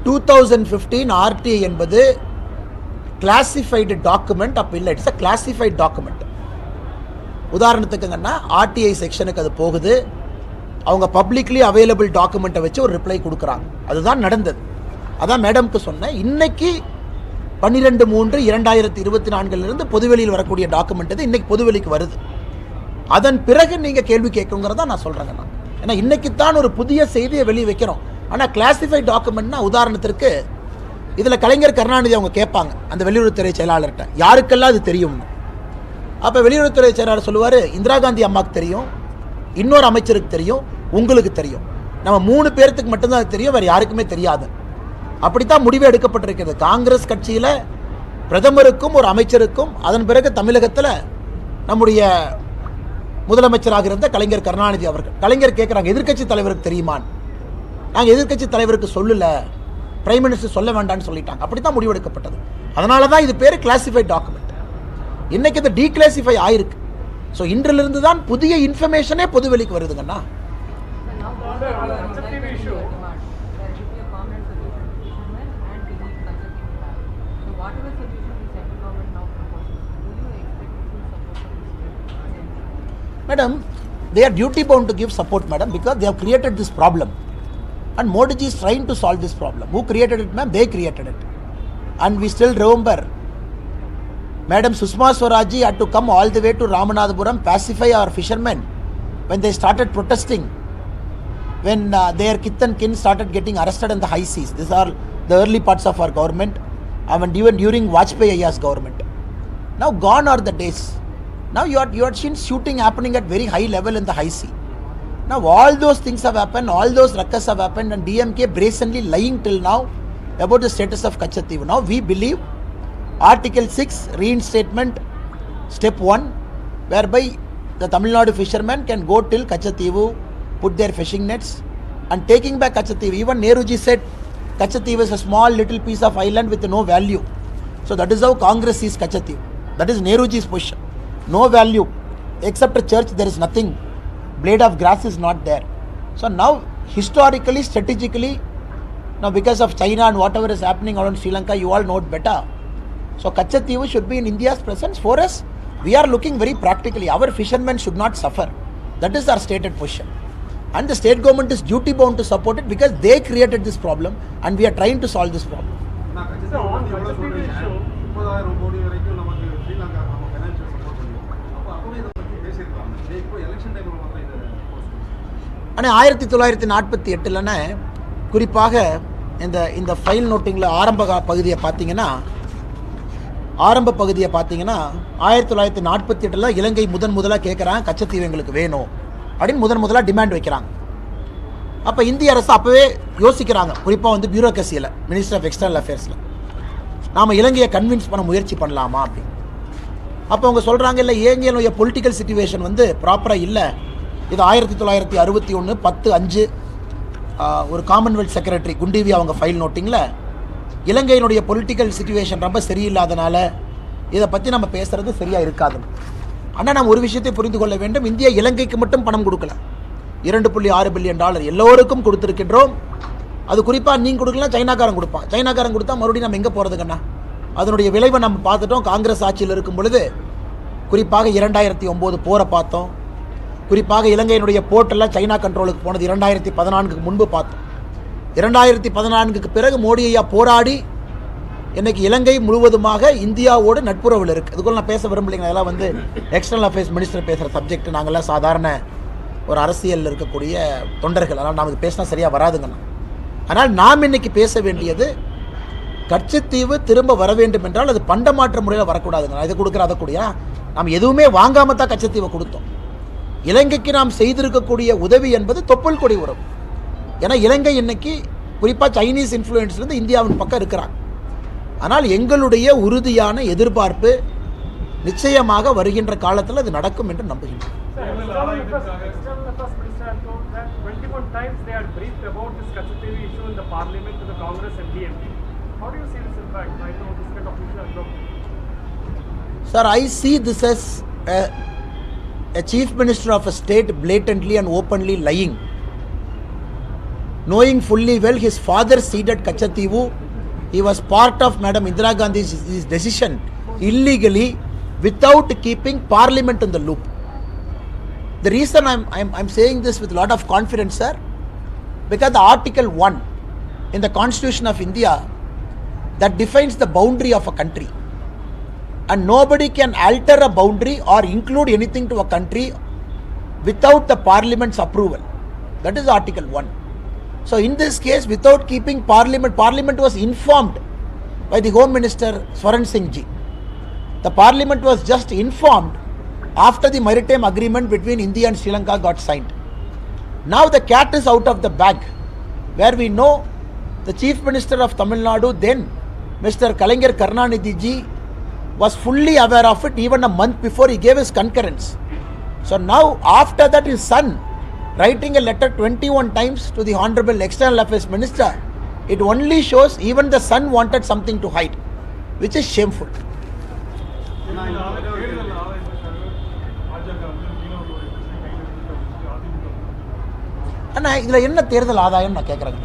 2015 ஆர்டிஐ என்பது கிளாசிஃபைடு டாக்குமெண்ட். அப்போ இல்லை, இட்ஸ் அ கிளாசிஃபைட் டாக்குமெண்ட். உதாரணத்துக்குங்கன்னா ஆர்டிஐ செக்ஷனுக்கு அது போகுது. அவங்க பப்ளிக்லி அவைலபிள் டாக்குமெண்ட்டை வச்சு ஒரு ரிப்ளை கொடுக்குறாங்க. அதுதான் நடந்தது. அதான் மேடம்க்கு சொன்னேன். இன்னைக்கு 12/3/2024 பொதுவெளியில் வரக்கூடிய டாக்குமெண்ட் இது இன்னைக்கு பொதுவெளிக்கு வருது. அதன் பிறகு நீங்கள் கேள்வி கேட்குங்கிறதா நான் சொல்கிறேங்க. நான் ஏன்னா இன்னைக்கு தான் ஒரு புதிய செய்தியை வெளியே வைக்கிறோம். ஆனால் கிளாசிஃபைட் டாக்குமெண்ட்னா உதாரணத்திற்கு இதில் கலைஞர் கருணாநிதி அவங்க கேட்பாங்க அந்த வெளியுறவுத்துறை செயலாளர்கிட்ட, யாருக்கெல்லாம் அது தெரியும்னு. அப்போ வெளியுறவுத்துறை செயலாளர் சொல்லுவார், இந்திரா காந்தி அம்மாவுக்கு தெரியும், இன்னொரு அமைச்சருக்கு தெரியும், உங்களுக்கு தெரியும். நம்ம 3 பேர்த்துக்கு மட்டும்தான் அது தெரியும், வேறு யாருக்குமே தெரியாது. அப்படித்தான் முடிவு எடுக்கப்பட்டிருக்கிறது. காங்கிரஸ் கட்சியில் பிரதமருக்கும் ஒரு அமைச்சருக்கும், அதன் பிறகு தமிழகத்தில் நம்முடைய முதலமைச்சராக இருந்த கலைஞர் கருணாநிதி அவர்கள். கலைஞர் கேட்குறாங்க, எதிர்க்கட்சி தலைவருக்கு தெரியுமான்? நாங்கள் எதிர்க்கட்சி தலைவருக்கு சொல்லலை, பிரைம் மினிஸ்டர் சொல்ல வேண்டாம்னு சொல்லிட்டாங்க. அப்படி தான் முடிவெடுக்கப்பட்டது. அதனால தான் இது பேர் கிளாசிஃபைட் டாக்குமெண்ட். இன்னைக்கு இது டீக்ளாசிஃபை ஆயிருக்கு. ஸோ இன்றிலிருந்து தான் புதிய இன்ஃபர்மேஷனே பொதுவெளிக்கு வருதுங்கண்ணா. Madam, they are duty bound to give support, madam, because they have created this problem. And Modi ji is trying to solve this problem. Who created it, ma'am? They created it. And we still remember, Madam Sushma Swaraj ji had to come all the way to Ramanathapuram, pacify our fishermen when they started protesting, when their kith and kin started getting arrested in the high seas. These are the early parts of our government, and even during Vajpayee Ayya's government. Now gone are the days. Now you are seen shooting happening at very high level in the high sea. Now all those things have happened, all those ruckus have happened, and DMK brazenly lying till now about the status of Kachativu. Now we believe Article 6 reinstatement step 1, whereby the Tamil Nadu fishermen can go till Kachativu, put their fishing nets, and taking back Kachativu. Even Nehruji said Kachativu is a small little piece of island with no value. So that is how Congress sees Kachativu. That is Nehruji's position. No value. Except a church, there is nothing. Blade of grass is not there. So now, historically, strategically, now because of China and whatever is happening around Sri Lanka, you all know it better. So Kachativu should be in India's presence. For us, we are looking very practically. Our fishermen should not suffer. That is our stated position. And the state government is duty bound to support it because they created this problem and we are trying to solve this problem. ஆனால் 1948 குறிப்பாக இந்த file நோட்டிங்கில் ஆரம்ப பகுதியை பார்த்தீங்கன்னா 1948 இலங்கை முதலாக கேட்குறாங்க கச்சத்தீவு எங்களுக்கு வேணும் அப்படின்னு முதலாக டிமாண்ட் வைக்கிறாங்க. அப்போ இந்திய அரசு அப்போவே யோசிக்கிறாங்க, குறிப்பாக பியூரோக்ரஸியில், மினிஸ்டர் ஆஃப் எக்ஸ்டர்னல் அஃபேர்ஸில் நாம் இலங்கையை கன்வின்ஸ் பண்ண முயற்சி பண்ணலாமா அப்படின்னு. அப்போ அவங்க சொல்கிறாங்க, இல்லை இலங்கையினுடைய பொலிட்டிக்கல் சிச்சுவேஷன் ப்ராப்பராக இல்லை. இது 1961 10/5 ஒரு காமன்வெல்த் செக்ரட்டரி குண்டிவி அவங்க ஃபைல் நோட்டிங்கில் இலங்கையினுடைய பொலிட்டிக்கல் சிச்சுவேஷன் ரொம்ப சரியில்லாதனால இதை பற்றி நம்ம பேசுகிறது சரியாக இருக்காது. ஆனால் நம்ம ஒரு விஷயத்தை புரிந்து கொள்ள வேண்டும், இந்தியா இலங்கைக்கு மட்டும் பணம் கொடுக்கல, $2.6 பில்லியன் எல்லோருக்கும் கொடுத்துருக்கின்றோம். அது குறிப்பாக நீங்கள் கொடுக்கலாம், சைனாக்காரன் கொடுப்பான். சைனாக்காரன் கொடுத்தா மறுபடியும் நம்ம எங்கே போகிறதுக்கண்ணா? அதனுடைய விளைவை நம்ம பார்த்துட்டோம். காங்கிரஸ் ஆட்சியில் இருக்கும் பொழுது குறிப்பாக 2009 போரை பார்த்தோம். குறிப்பாக இலங்கையினுடைய போர்ட்டெல்லாம் சைனா கண்ட்ரோலுக்கு போனது 2014க்கு முன்பு பார்த்தோம். 2014க்கு பிறகு மோடி ஐயா போராடி இன்றைக்கி இலங்கை முழுவதுமாக இந்தியாவோடு நட்புறவில் இருக்குது. அதுக்குள்ள நான் பேச விரும்பலைங்க, அதெல்லாம் எக்ஸ்டர்னல் அஃபேர்ஸ் மினிஸ்டர் பேசுகிற சப்ஜெக்ட். நாங்கள்லாம் சாதாரண ஒரு அரசியலில் இருக்கக்கூடிய தொண்டர்கள், அதனால் நமக்கு பேசினா சரியாக வராதுங்கண்ணா. ஆனால் நாம் இன்றைக்கி பேச வேண்டியது, கச்சத்தீவு திரும்ப வர வேண்டும் என்றால் அது பண்டமாற்ற முறையில் வரக்கூடாதுங்க. இதை கொடுக்குற அதை கூடிய நாம் எதுவுமே வாங்காமல் தான் கச்சத்தீவை கொடுத்தோம். இலங்கைக்கு நாம் செய்திருக்கக்கூடிய உதவி என்பது தொப்புள் கொடி உறவு. ஏன்னா இலங்கை இன்னைக்கு குறிப்பாக சைனீஸ் இன்ஃப்ளூயன்ஸ்லேருந்து இந்தியாவின் பக்கம் இருக்கிறாங்க. ஆனால் எங்களுடைய உறுதியான எதிர்பார்ப்பு நிச்சயமாக வருகின்ற காலத்தில் அது நடக்கும் என்று நம்புகின்றோம். Sir, I see this as a chief minister of a state blatantly and openly lying, knowing fully well his father ceded Kachativu. He was part of Madam Indira Gandhi's decision illegally without keeping parliament in the loop. The reason I'm saying this with a lot of confidence, sir, because the Article 1 in the Constitution of India that defines the boundary of a country, and nobody can alter a boundary or include anything to a country without the parliament's approval. That is Article 1. So in this case, without keeping parliament was informed by the Home Minister Swaran Singh ji. The parliament was just informed after the maritime agreement between India and Sri Lanka got signed. Now the cat is out of the bag, where we know the Chief Minister of Tamil Nadu then, Mr. Kalaignar Karunanidhi ji, was fully aware of it even a month before he gave his concurrence. So now after that, his son writing a letter 21 times to the Honorable External Affairs Minister, it only shows even the son wanted something to hide, which is shameful. ஆனால் இதில் என்ன தேர்தல் ஆதாயம் நான் கேட்குறேங்க.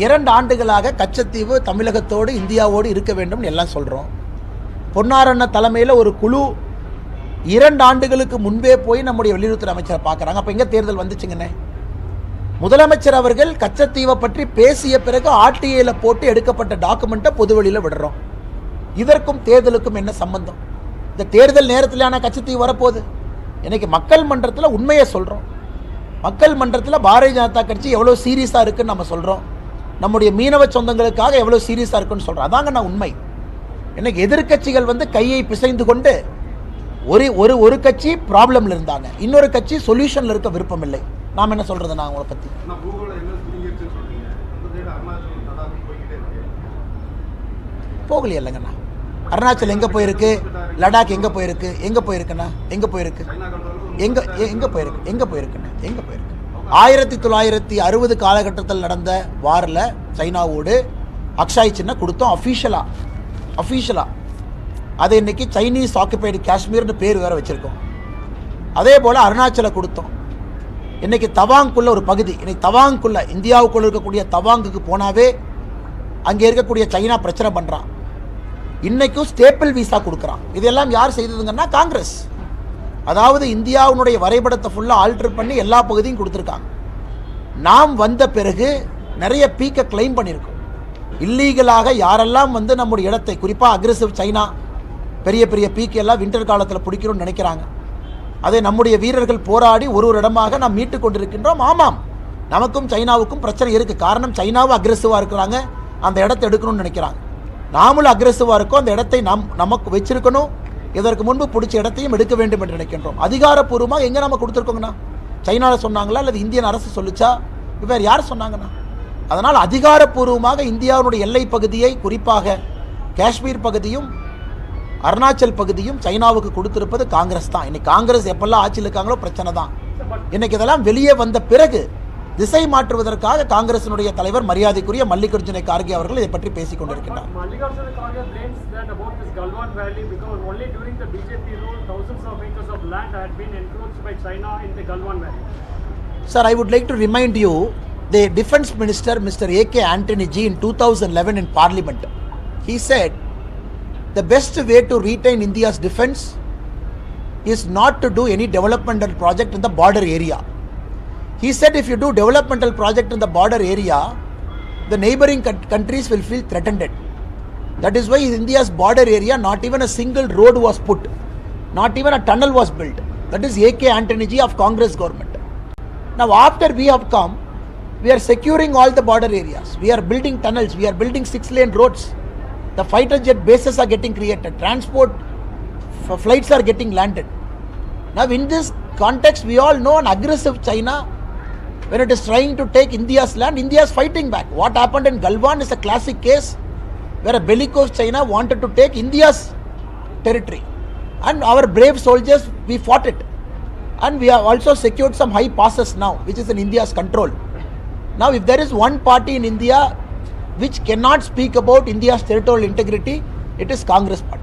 2 ஆண்டுகளாக கச்சத்தீவு தமிழகத்தோடு இந்தியாவோடு இருக்க வேண்டும் எல்லாம் சொல்கிறோம். பொன்னாரண்ண தலைமையில் ஒரு குழு 2 ஆண்டுகளுக்கு முன்பே போய் நம்முடைய வெளியுறவுத்துறை அமைச்சரை பார்க்குறாங்க. அப்போ எங்கே தேர்தல் வந்துச்சுங்கண்ணே? முதலமைச்சர் அவர்கள் கச்சத்தீவை பற்றி பேசிய பிறகு ஆர்டிஐயில் போட்டு எடுக்கப்பட்ட டாக்குமெண்ட்டை பொதுவெளியில் விடுறோம். இதற்கும் தேர்தலுக்கும் என்ன சம்பந்தம்? இந்த தேர்தல் நேரத்திலான கச்சத்தீவு வரப்போகுது. இன்னைக்கு மக்கள் மன்றத்தில் உண்மையை சொல்கிறோம். மக்கள் மன்றத்தில் பாரதிய ஜனதா கட்சி எவ்வளோ சீரியஸாக இருக்குன்னு நம்ம சொல்கிறோம். நம்முடைய மீனவ சொந்தங்களுக்காக எவ்வளோ சீரியஸாக இருக்குன்னு சொல்கிறோம். அதாங்க நான் உண்மை. இன்னைக்கு எதிர்கட்சிகள் கையை பிசைந்து கொண்டு ஒரு கட்சி ப்ராப்ளம்ல இருந்தாங்க, இன்னொரு கட்சி சொல்யூஷன்ல இருக்க விருப்பம் இல்லை. நாம் என்ன சொல்றது? நான் உங்களை பத்தி போகலையே இல்லைங்கண்ணா. அருணாச்சல் எங்கே போயிருக்கு, லடாக் எங்கே போயிருக்கு, எங்கே போயிருக்குண்ணா, எங்கே போயிருக்கு, எங்கே எங்கே போயிருக்கு, எங்கே போயிருக்குண்ணா, எங்கே போயிருக்கு. 1960 காலகட்டத்தில் நடந்த வாரில் சைனாவோடு அக்ஷாய் சின்ன கொடுத்தோம் அஃபீஷியலாக. அது இன்னைக்கு சைனீஸ் ஆக்குபைடு காஷ்மீர்னு பேர் வேறு வச்சுருக்கோம். அதே போல் அருணாச்சலை கொடுத்தோம். இன்றைக்கி தவாங்குள்ள ஒரு பகுதி, இன்றைக்கி தவாங்குள்ள இந்தியாவுக்குள்ளே இருக்கக்கூடிய தவாங்குக்கு போனாவே அங்கே இருக்கக்கூடிய சைனா பிரச்சனை பண்ணுறான். இன்றைக்கும் ஸ்டேப்பிள் விசா கொடுக்குறான். இதெல்லாம் யார் செய்ததுங்கன்னா காங்கிரஸ். அதாவது இந்தியாவுடைய வரைபடத்தை ஃபுல்லாக ஆல்டர் பண்ணி எல்லா பகுதியும் கொடுத்துருக்காங்க. நாம் வந்த பிறகு நிறைய பீக்கை கிளைம் பண்ணியிருக்கோம். இல்லீகலாக யாரெல்லாம் நம்முடைய இடத்தை, குறிப்பாக அக்ரெசிவ் சைனா பெரிய பெரிய பீக்கு எல்லாம் வின்டர் காலத்தில் பிடிக்கணும்னு நினைக்கிறாங்க. அதை நம்முடைய வீரர்கள் போராடி ஒரு இடமாக நாம் மீட்டு கொண்டிருக்கின்றோம். ஆமாம், நமக்கும் சைனாவுக்கும் பிரச்சனை இருக்குது. காரணம், சைனாவும் அக்ரெசிவாக இருக்கிறாங்க, அந்த இடத்தை எடுக்கணும்னு நினைக்கிறாங்க. நாமளும் அக்ரெசிவாக இருக்கோம், அந்த இடத்தை நமக்கு வச்சிருக்கணும், இதற்கு முன்பு பிடிச்ச இடத்தையும் எடுக்க வேண்டும் என்று நினைக்கின்றோம். அதிகாரப்பூர்வமாக எங்கே நம்ம கொடுத்துருக்கோங்கண்ணா? சைனாவில் சொன்னாங்களா அல்லது இந்தியன் அரசு சொல்லிச்சா? வேறு யார் சொன்னாங்கண்ணா? அதனால் அதிகாரப்பூர்வமாக இந்தியாவுடைய எல்லை பகுதியை, குறிப்பாக காஷ்மீர் பகுதியும் அருணாச்சல் பகுதியும் சைனாவுக்கு கொடுத்திருப்பது காங்கிரஸ் தான். இன்னைக்கு காங்கிரஸ் எப்பெல்லாம் ஆட்சியில் இருக்காங்களோ பிரச்சனை தான். இன்னைக்கு இதெல்லாம் வெளியே வந்த பிறகு திசை மாற்றுவதற்காக காங்கிரசினுடைய தலைவர் மரியாதைக்குரிய மல்லிகார்ஜுன கார்கே அவர்கள் இதை பற்றி பேசிக் கொண்டிருக்கிறார். Sir, I would like to remind you, the Defence Minister, Mr. A.K. Antony Ji, in 2011 in Parliament, he said, the best way to retain India's defence is not to do any developmental project in the border area. He said if you do developmental project in the border area, the neighboring countries will feel threatened. That is why in India's border area, not even a single road was put, not even a tunnel was built. That is A.K. Antony Ji of Congress government. Now after we have come, we are securing all the border areas. We are building tunnels, we are building 6-lane roads. The fighter jet bases are getting created. Transport flights are getting landed. Now in this context, we all know an aggressive China, when it is trying to take India's land, India is fighting back. What happened in Galwan is a classic case where a bellicose China wanted to take India's territory. And our brave soldiers, we fought it. And we have also secured some high passes now, which is in India's control. Now if there is one party in India which cannot speak about India's territorial integrity, it is Congress party.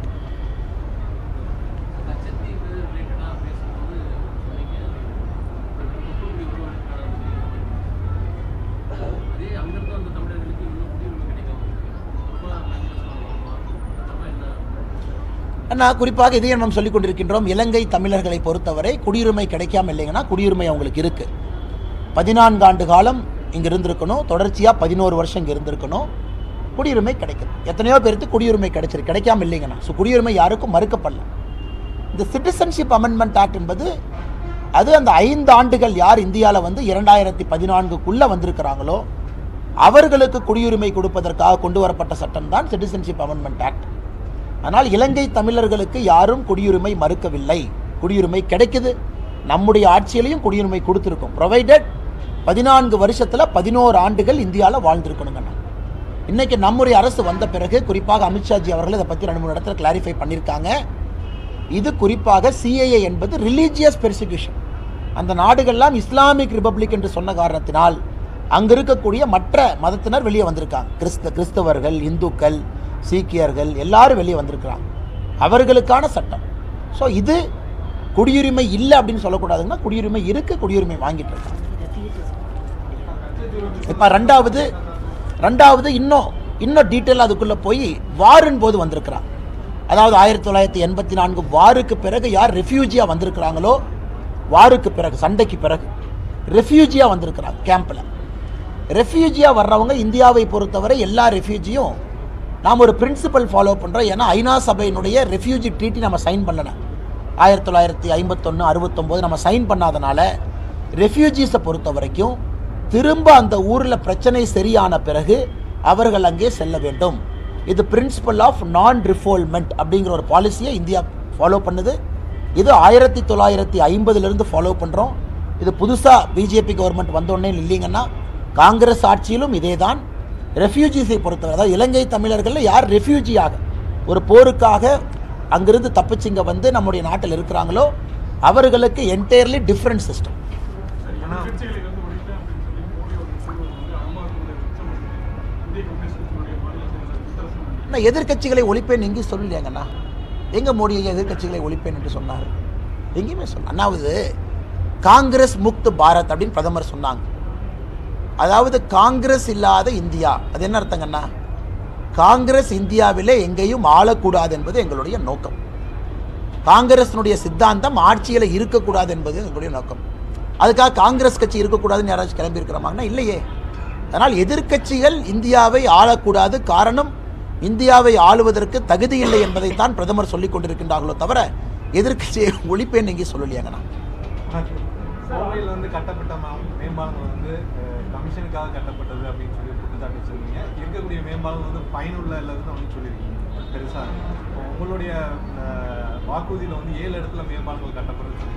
குறிப்பாக இதையே நாம் சொல்லிக் கொண்டிருக்கின்றோம். இலங்கை தமிழர்களை பொறுத்தவரை குடியுரிமை கிடைக்காம இல்லைங்கன்னா, குடியுரிமை அவங்களுக்கு இருக்கு. 14 ஆண்டு காலம் இங்கே இருந்திருக்கணும், தொடர்ச்சியாக 11 வருஷம் இங்கே இருந்திருக்கணும், குடியுரிமை கிடைக்குது. எத்தனையோ பேருக்கு குடியுரிமை கிடைக்காம இல்லைங்கண்ணா. ஸோ குடியுரிமை யாருக்கும் மறுக்கப்படல. இந்த சிட்டிசன்ஷிப் அமெண்ட்மெண்ட் ஆக்ட் என்பது அது அந்த 5 ஆண்டுகள் யார் இந்தியாவில் 2014க்குள்ளே வந்திருக்கிறாங்களோ அவர்களுக்கு குடியுரிமை கொடுப்பதற்காக கொண்டு வரப்பட்ட சட்டம் தான் சிட்டிசன்ஷிப் அமெண்ட்மெண்ட் ஆக்ட். ஆனால் இலங்கை தமிழர்களுக்கு யாரும் குடியுரிமை மறுக்கவில்லை, குடியுரிமை கிடைக்குது. நம்முடைய ஆட்சியிலையும் குடியுரிமை கொடுத்துருக்கோம். ப்ரொவைடட் 14 வருஷத்தில் 11 ஆண்டுகள் இந்தியாவில் வாழ்ந்திருக்கணுங்கண்ணா. இன்றைக்கி நம்முடைய அரசு வந்த பிறகு குறிப்பாக அமித்ஷாஜி அவர்கள் இதை பற்றி 2-3 இடத்துல கிளாரிஃபை பண்ணியிருக்காங்க. இது குறிப்பாக சிஏஏ என்பது ரிலீஜியஸ் பெர்சிக்யூஷன். அந்த நாடுகள்லாம் இஸ்லாமிக் ரிபப்ளிக் என்று சொன்ன காரணத்தினால் அங்கே இருக்கக்கூடிய மற்ற மதத்தினர் வெளியே வந்திருக்காங்க. கிறிஸ்தவர்கள், இந்துக்கள், சீக்கியர்கள் எல்லாரும் வெளியே வந்திருக்கிறாங்க. அவர்களுக்கான சட்டம். ஸோ இது குடியுரிமை இல்லை அப்படின்னு சொல்லக்கூடாதுன்னா, குடியுரிமை இருக்குது, குடியுரிமை வாங்கிட்டு இருக்காங்க. இப்போ ரெண்டாவது இன்னும் டீட்டெயில் அதுக்குள்ளே போய் வாரின் போது வந்திருக்கிறாங்க. அதாவது 1984 வாருக்கு பிறகு யார் ரெஃப்யூஜியாக வந்திருக்கிறாங்களோ, வாருக்கு பிறகு சண்டைக்கு பிறகு ரெஃப்யூஜியாக வந்திருக்கிறாங்க கேம்பில். ரெஃப்யூஜியாக வர்றவங்க இந்தியாவை பொறுத்தவரை எல்லா ரெஃப்யூஜியும் நாம் ஒரு பிரின்சிபல் ஃபாலோ பண்ணுறோம். ஏன்னா ஐநா சபையினுடைய ரெஃப்யூஜி ட்ரீட்டி நம்ம சைன் பண்ணலை. 1951, 69 நம்ம சைன் பண்ணாதனால ரெஃப்யூஜிஸை பொறுத்த வரைக்கும் திரும்ப அந்த ஊரில் பிரச்சனை சரியான பிறகு அவர்கள் அங்கே செல்ல வேண்டும். இது பிரின்சிபல் ஆஃப் நான் ரிஃபால்மெண்ட் அப்படிங்கிற ஒரு பாலிசியை இந்தியா ஃபாலோ பண்ணுது. இது 1950 ஃபாலோ பண்ணுறோம். இது புதுசாக பிஜேபி கவர்மெண்ட் வந்தோடனே இல்லைங்கன்னா, காங்கிரஸ் ஆட்சியிலும் இதே தான். ரெஃப்யூஜிஸை பொறுத்தவரை, அதாவது இலங்கை தமிழர்களில் யார் ரெஃப்யூஜியாக ஒரு போருக்காக அங்கிருந்து தப்பிச்சிங்க வந்து நம்முடைய நாட்டில் இருக்கிறாங்களோ அவர்களுக்கு என்டையர்லி டிஃப்ரெண்ட் சிஸ்டம். நான் எதிர்கட்சிகளை ஒழிப்பேன் எங்கேயும் சொல்லலையாங்கண்ணா. எங்க மோடியை எதிர்கட்சிகளை ஒழிப்பேன் என்று சொன்னார்? எங்கேயுமே சொல்ல. அண்ணாவது காங்கிரஸ் முக்த் பாரத் அப்படின்னு பிரதமர் சொன்னாங்க. அதாவது காங்கிரஸ் இல்லாத இந்தியா. அது என்ன அர்த்தங்கண்ணா? காங்கிரஸ் இந்தியாவிலே எங்கேயும் ஆளக்கூடாது என்பது எங்களுடைய நோக்கம். காங்கிரஸினுடைய சித்தாந்தம் ஆட்சியில் இருக்கக்கூடாது என்பது எங்களுடைய நோக்கம். அதுக்காக காங்கிரஸ் கட்சி இருக்கக்கூடாதுன்னு யாராச்சும் கிளம்பி இருக்கிறாங்கன்னா இல்லையே. அதனால் எதிர்க்கட்சிகள் இந்தியாவை ஆளக்கூடாது, காரணம் இந்தியாவை ஆளுவதற்கு தகுதி இல்லை என்பதைத்தான் பிரதமர் சொல்லிக் கொண்டிருக்கின்றார்களோ தவிர எதிர்க்கட்சியை ஒழிப்பேன் எங்கே சொல்லலையாங்கண்ணா. கோவையில் வந்து கட்டப்பட்ட மேம்பாலங்கள் வந்து கமிஷனுக்காக கட்டப்பட்டது அப்படின்னு சொல்லி குற்றச்சாட்டு வச்சிருக்கீங்க. இருக்கக்கூடிய மேம்பாலம் வந்து பயனுள்ள இல்லைன்னு வந்து சொல்லியிருக்கீங்க. பெருசாக உங்களுடைய வாக்குறுதியில் வந்து 7 இடத்துல மேம்பாலங்கள் கட்டப்படுறது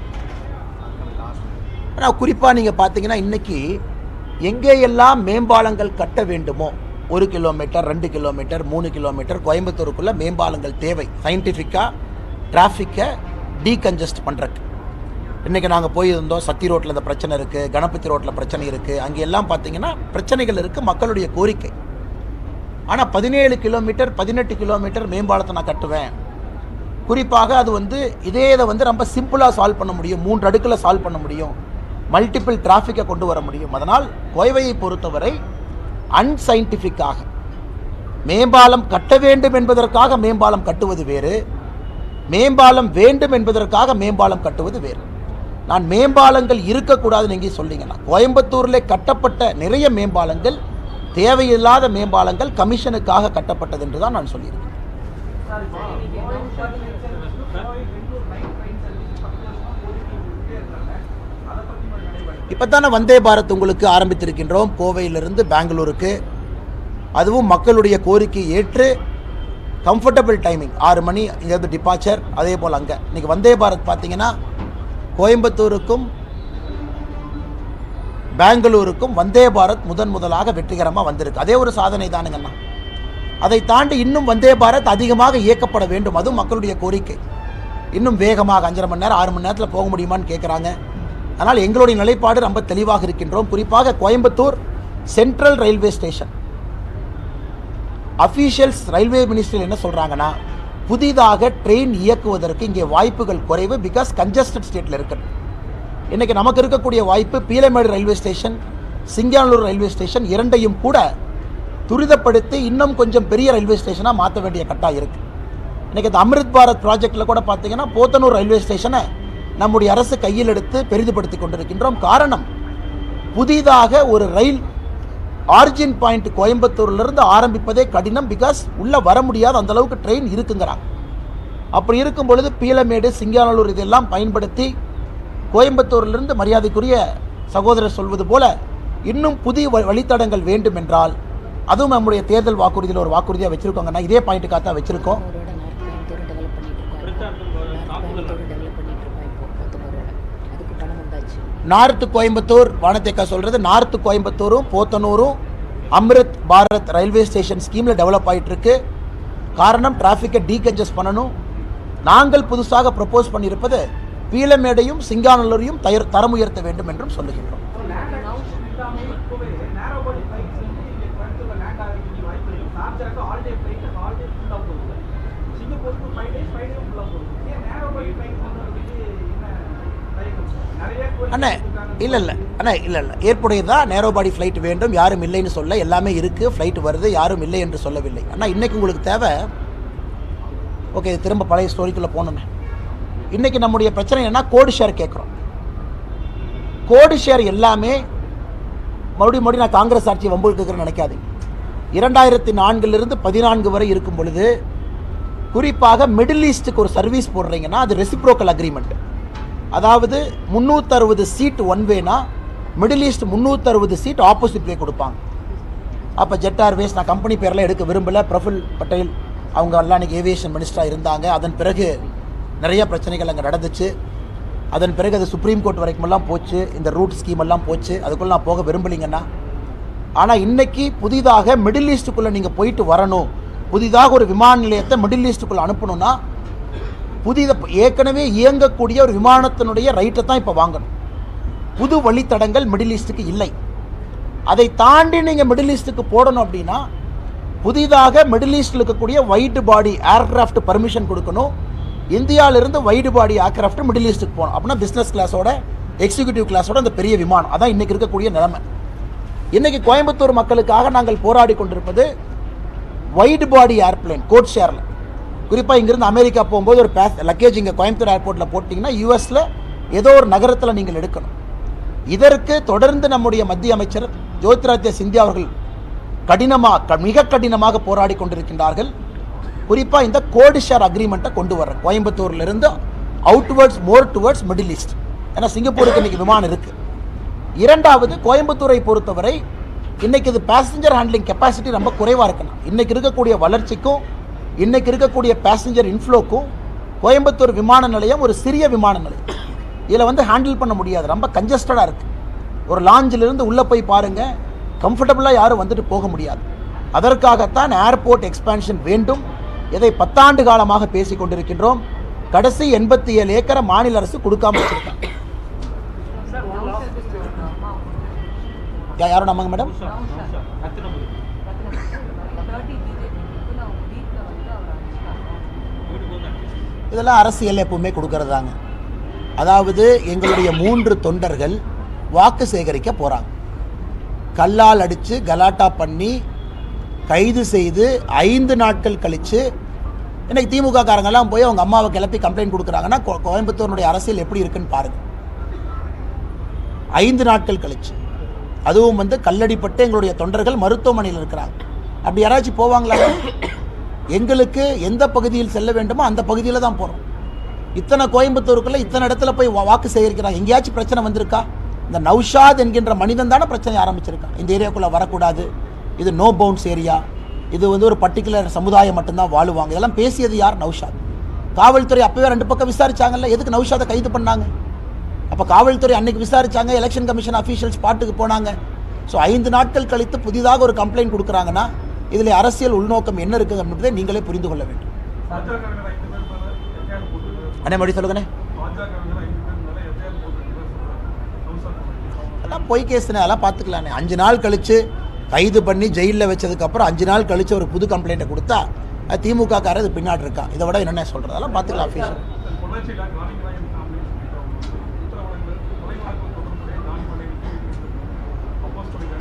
ஆனால் குறிப்பாக நீங்கள் பார்த்தீங்கன்னா இன்றைக்கி எங்கேயெல்லாம் மேம்பாலங்கள் கட்ட வேண்டுமோ 1 கிலோமீட்டர் 2 கிலோமீட்டர் 3 கிலோமீட்டர் கோயம்புத்தூருக்குள்ளே மேம்பாலங்கள் தேவை. சயின்டிஃபிக்காக டிராஃபிக்கை டீகன்ஜஸ்ட் பண்ணுறக்கு. இன்றைக்கி நாங்கள் போயிருந்தோம். சத்தி ரோட்டில் இந்த பிரச்சனை இருக்குது, கணபதி ரோட்டில் பிரச்சனை இருக்குது, அங்கே எல்லாம் பார்த்தீங்கன்னா பிரச்சனைகள் இருக்குது, மக்களுடைய கோரிக்கை. ஆனால் 17 கிலோமீட்டர் 18 கிலோமீட்டர் மேம்பாலத்தை நான் கட்டுவேன். குறிப்பாக அது வந்து இதை வந்து ரொம்ப சிம்பிளாக சால்வ் பண்ண முடியும், 3 அடுக்கில் சால்வ் பண்ண முடியும், மல்டிபிள் டிராஃபிக்கை கொண்டு வர முடியும். அதனால் கோவையை பொறுத்தவரை அன்சைன்டிஃபிக்காக மேம்பாலம் கட்ட வேண்டும் என்பதற்காக மேம்பாலம் கட்டுவது வேறு, மேம்பாலம் வேண்டும் என்பதற்காக மேம்பாலம் கட்டுவது வேறு. நான் மேம்பாலங்கள் இருக்கக்கூடாதுன்னு எங்கேயும் சொல்லிங்கன்னா, கோயம்புத்தூரில் கட்டப்பட்ட நிறைய மேம்பாலங்கள் தேவையில்லாத மேம்பாலங்கள் கமிஷனுக்காக கட்டப்பட்டது என்று தான் நான் சொல்லியிருக்கேன். இப்போ தானே வந்தே பாரத் உங்களுக்கு ஆரம்பித்திருக்கின்றோம் கோவையிலிருந்து பெங்களூருக்கு. அதுவும் மக்களுடைய கோரிக்கை ஏற்று கம்ஃபர்டபுள் டைமிங் 6 மணி இங்கேருந்து டிபார்ச்சர். அதே போல் அங்கே இன்றைக்கி வந்தே பாரத் பார்த்தீங்கன்னா கோயம்புத்தூருக்கும் பெங்களூருக்கும் வந்தே பாரத் முதலாக வெற்றிகரமாக வந்திருக்கு. அதே ஒரு சாதனை தானுங்கண்ணா. அதை தாண்டி இன்னும் வந்தே பாரத் அதிகமாக இயக்கப்பட வேண்டும், அதுவும் மக்களுடைய கோரிக்கை. இன்னும் வேகமாக 5.5 மணி நேரம் 6 மணி நேரத்தில் போக முடியுமான்னு கேட்குறாங்க. அதனால் எங்களுடைய நிலைப்பாடு ரொம்ப தெளிவாக இருக்கின்றோம். குறிப்பாக Coimbatore central railway station officials railway மினிஸ்ட்ரியில் என்ன சொல்கிறாங்கன்னா, புதிதாக ட்ரெயின் இயக்குவதற்கு இங்கே வாய்ப்புகள் குறைவு, பிகாஸ் கன்ஜஸ்டட் ஸ்டேட்டில் இருக்குது. இன்றைக்கி நமக்கு இருக்கக்கூடிய வாய்ப்பு Peelamedu railway station, Singanur railway station இரண்டையும் கூட துரிதப்படுத்தி இன்னும் கொஞ்சம் பெரிய ரயில்வே ஸ்டேஷனாக மாற்ற வேண்டிய கட்டாயம் இருக்குது. இன்றைக்கி இந்த அமிர்த் பாரத் ப்ராஜெக்டில் கூட பார்த்தீங்கன்னா போத்தனூர் ரயில்வே ஸ்டேஷனை நம்முடைய அரசு கையில் எடுத்து பெரிதுபடுத்தி கொண்டிருக்கின்றோம். காரணம், புதிதாக ஒரு ரயில் ஆரிஜின் பாயிண்ட் கோயம்புத்தூர்லேருந்து ஆரம்பிப்பதே கடினம், பிகாஸ் உள்ளே வர முடியாத அந்தளவுக்கு ட்ரெயின் இருக்குங்கிறாங்க. அப்படி இருக்கும் பொழுது பீலமேடு சிங்கானூர் இதெல்லாம் பயன்படுத்தி கோயம்புத்தூரிலிருந்து மரியாதைக்குரிய சகோதரர் சொல்வது போல இன்னும் புதிய வழித்தடங்கள் வேண்டும் என்றால், அதுவும் நம்முடைய தேர்தல் வாக்குறுதியில் ஒரு வாக்குறுதியாக வச்சுருக்கோங்கன்னா, இதே பாயிண்ட்டுக்காக தான் வச்சுருக்கோம். நார்த்து கோயம்புத்தூர் வானத்தேக்கா சொல்கிறது, நார்த்து கோயம்புத்தூரும் போத்தனூரும் அமிர்த் பாரத் ரயில்வே ஸ்டேஷன் ஸ்கீமில் டெவலப் ஆகிட்டுருக்கு. காரணம், டிராஃபிக்கை டீகன்ஜஸ்ட் பண்ணணும். நாங்கள் புதுசாக ப்ரப்போஸ் பண்ணியிருப்பது பீலமேடையும் சிங்கானூரையும் தரம் உயர்த்த வேண்டும் என்றும் சொல்லுகின்றோம். அண்ணா இல்லை ஏற்புடையதான். நேரோ பாடி ஃப்ளைட் வேண்டும், யாரும் இல்லைன்னு சொல்ல, எல்லாமே இருக்குது, ஃப்ளைட் வருது, யாரும் இல்லை என்று சொல்லவில்லை. ஆனால் இன்றைக்கி உங்களுக்கு தேவை, ஓகே திரும்ப பழைய ஸ்டோரிக்குள்ளே போகணுமே. இன்றைக்கி நம்முடைய பிரச்சனை என்ன, கோடு ஷேர் கேட்குறோம். கோடு ஷேர் எல்லாமே மறுபடியும் நான் காங்கிரஸ் ஆட்சி வம்புக்குன்னு நினைக்காது. 2004 14 வரை இருக்கும் பொழுது குறிப்பாக மிடில் ஈஸ்ட்டுக்கு ஒரு சர்வீஸ் போடுறீங்கன்னா அது ரெசிப்ரோக்கல் அக்ரிமெண்ட். அதாவது 360 சீட் ஒன் வேனா மிடில் ஈஸ்ட் 360 சீட் ஆப்போசிட் வே கொடுப்பாங்க. அப்போ ஜெட் ஏர்வேஸ், நான் கம்பெனி பேரெல்லாம் எடுக்க விரும்பலை, பிரஃபுல் பட்டேல் அவங்க எல்லாம் அன்றைக்கி ஏவியேஷன் மினிஸ்டராக இருந்தாங்க. அதன் பிறகு நிறைய பிரச்சனைகள் அங்கே நடந்துச்சு. அதன் பிறகு அது சுப்ரீம் கோர்ட் வரைக்குமெல்லாம் போச்சு, இந்த ரூட் ஸ்கீம் எல்லாம் போச்சு. அதுக்குள்ளே நான் போக விரும்பலிங்கன்னா. ஆனால் இன்றைக்கி புதிதாக மிடில் ஈஸ்ட்டுக்குள்ளே நீங்கள் போயிட்டு வரணும், புதிதாக ஒரு விமான நிலையத்தை மிடில் ஈஸ்ட்டுக்குள்ள அனுப்பணும்னா ஏற்கனவே இயங்கக்கூடிய ஒரு விமானத்தினுடைய ரைட்டை தான் இப்போ வாங்கணும். புது வழித்தடங்கள் மிடில் ஈஸ்ட்டுக்கு இல்லை. அதை தாண்டி நீங்கள் மிடில் ஈஸ்ட்டுக்கு போடணும் அப்படின்னா புதிதாக மிடில் ஈஸ்டில் இருக்கக்கூடிய வைடு பாடி ஏர்கிராஃப்ட் பர்மிஷன் கொடுக்கணும். இந்தியாவிலிருந்து வைடு பாடி ஏர்கிராஃப்ட் மிடில் ஈஸ்ட்டுக்கு போகணும். அப்படின்னா பிஸ்னஸ் கிளாஸோட எக்ஸிக்யூட்டிவ் கிளாஸோட அந்த பெரிய விமானம். அதான் இன்றைக்கி இருக்கக்கூடிய நிலைமை. இன்றைக்கி கோயம்புத்தூர் மக்களுக்காக நாங்கள் போராடி கொண்டிருப்பது வைடு பாடி ஏர்பிளைன் கோட் ஷேரில். குறிப்பாக இங்கேருந்து அமெரிக்கா போகும்போது ஒரு லக்கேஜ் இங்கே கோயம்புத்தூர் ஏர்போர்ட்டில் போட்டிங்கன்னா யூஎஸில் ஏதோ ஒரு நகரத்தில் நீங்கள் எடுக்கணும். இதற்கு தொடர்ந்து நம்முடைய மத்திய அமைச்சர் ஜோதிராதித்ய சிந்தியா அவர்கள் மிக கடினமாக போராடி கொண்டிருக்கின்றார்கள். குறிப்பாக இந்த கோட் ஷேர் அக்ரிமெண்ட்டை கொண்டு வர்றேன் கோயம்புத்தூர்லேருந்து outwards more towards Middle East. ஏன்னா சிங்கப்பூருக்கு இன்றைக்கி விமானம் இருக்குது. இரண்டாவது, கோயம்புத்தூரை பொறுத்தவரை இன்றைக்கி இது பேசஞ்சர் ஹேண்ட்லிங் கெப்பாசிட்டி ரொம்ப குறைவாக இருக்கணும். இன்றைக்கி இருக்கக்கூடிய வளர்ச்சிக்கும் இன்றைக்கி இருக்கக்கூடிய பேசஞ்சர் இன்ஃப்ளோக்கும் கோயம்புத்தூர் விமான நிலையம் ஒரு சிறிய விமான நிலையம். இதில் ஹேண்டில் பண்ண முடியாது, ரொம்ப கன்ஜஸ்டடாக இருக்குது. ஒரு லாஞ்சிலிருந்து உள்ளே போய் பாருங்கள், கம்ஃபர்டபுளாக யாரும் வந்துட்டு போக முடியாது. அதற்காகத்தான் ஏர்போர்ட் எக்ஸ்பான்ஷன் வேண்டும். இதை 10 ஆண்டு காலமாக பேசி கொண்டிருக்கின்றோம். கடைசி 87 ஏக்கரை மாநில அரசு கொடுக்காம வச்சிருக்காங்க. யாரும் நம்பங்க மேடம்? இதெல்லாம் அரசியல் எப்பவுமே கொடுக்கறதாங்க. அதாவது எங்களுடைய 3 தொண்டர்கள் வாக்கு சேகரிக்க போகிறாங்க. கல்லால் அடித்து கலாட்டா பண்ணி கைது செய்து 5 நாட்கள் கழித்து இன்றைக்கி திமுக காரங்கெல்லாம் போய் அவங்க அம்மாவை கிளப்பி கம்ப்ளைண்ட் கொடுக்குறாங்கன்னா கோயம்புத்தூருடைய அரசியல் எப்படி இருக்குன்னு பாருங்கள். 5 நாட்கள் கழிச்சு, அதுவும் கல்லடிப்பட்டு எங்களுடைய தொண்டர்கள் மருத்துவமனையில் இருக்கிறாங்க. அப்படி யாராச்சும் போவாங்களா? எங்களுக்கு எந்த பகுதியில் செல்ல வேண்டுமோ அந்த பகுதியில் தான் போகிறோம். இத்தனை கோயம்புத்தூருக்குள்ளே இத்தனை இடத்துல போய் வாக்கு சேகரிக்கிறாங்க. எங்கேயாச்சும் பிரச்சனை வந்திருக்கா? இந்த நௌஷாத் என்கின்ற மனிதன் தானே பிரச்சனை ஆரம்பிச்சிருக்கான். இந்த ஏரியாக்குள்ளே வரக்கூடாது, இது நோ பவுண்ட்ஸ் ஏரியா, இது ஒரு பர்டிகுலர் சமுதாயம் மட்டும்தான் வாழுவாங்க, இதெல்லாம் பேசியது யார்? நௌஷாத். காவல்துறை அப்போவே 2 பக்கம் விசாரிச்சாங்கல்ல, எதுக்கு நௌஷாதை கைது பண்ணாங்க? அப்போ காவல்துறை அன்னைக்கு விசாரிச்சாங்க, எலெக்ஷன் கமிஷன் அஃபீஷியல்ஸ் பாட்டுக்கு போனாங்க. ஸோ 5 நாட்கள் கழித்து புதிதாக ஒரு கம்ப்ளைண்ட் கொடுக்குறாங்கன்னா இதில் அரசியல் உள்நோக்கம் என்ன இருக்குது என்பதை நீங்களே புரிந்து கொள்ள வேண்டும். அண்ணே மறுபடி சொல்லுங்கண்ணே. அதெல்லாம் பொய் கேஸ்ண்ணே, அதெல்லாம் பார்த்துக்கலாண்ணே. 5 நாள் கழித்து கைது பண்ணி ஜெயிலில் வச்சதுக்கப்புறம் 5 நாள் கழித்து ஒரு புது கம்ப்ளைண்ட்டை கொடுத்தா திமுக காரர் இது பின்னாடி இருக்கா. இதை விட என்னென்ன சொல்கிறது, அதெல்லாம் பார்த்துக்கலாம் அஃபீஷியல்.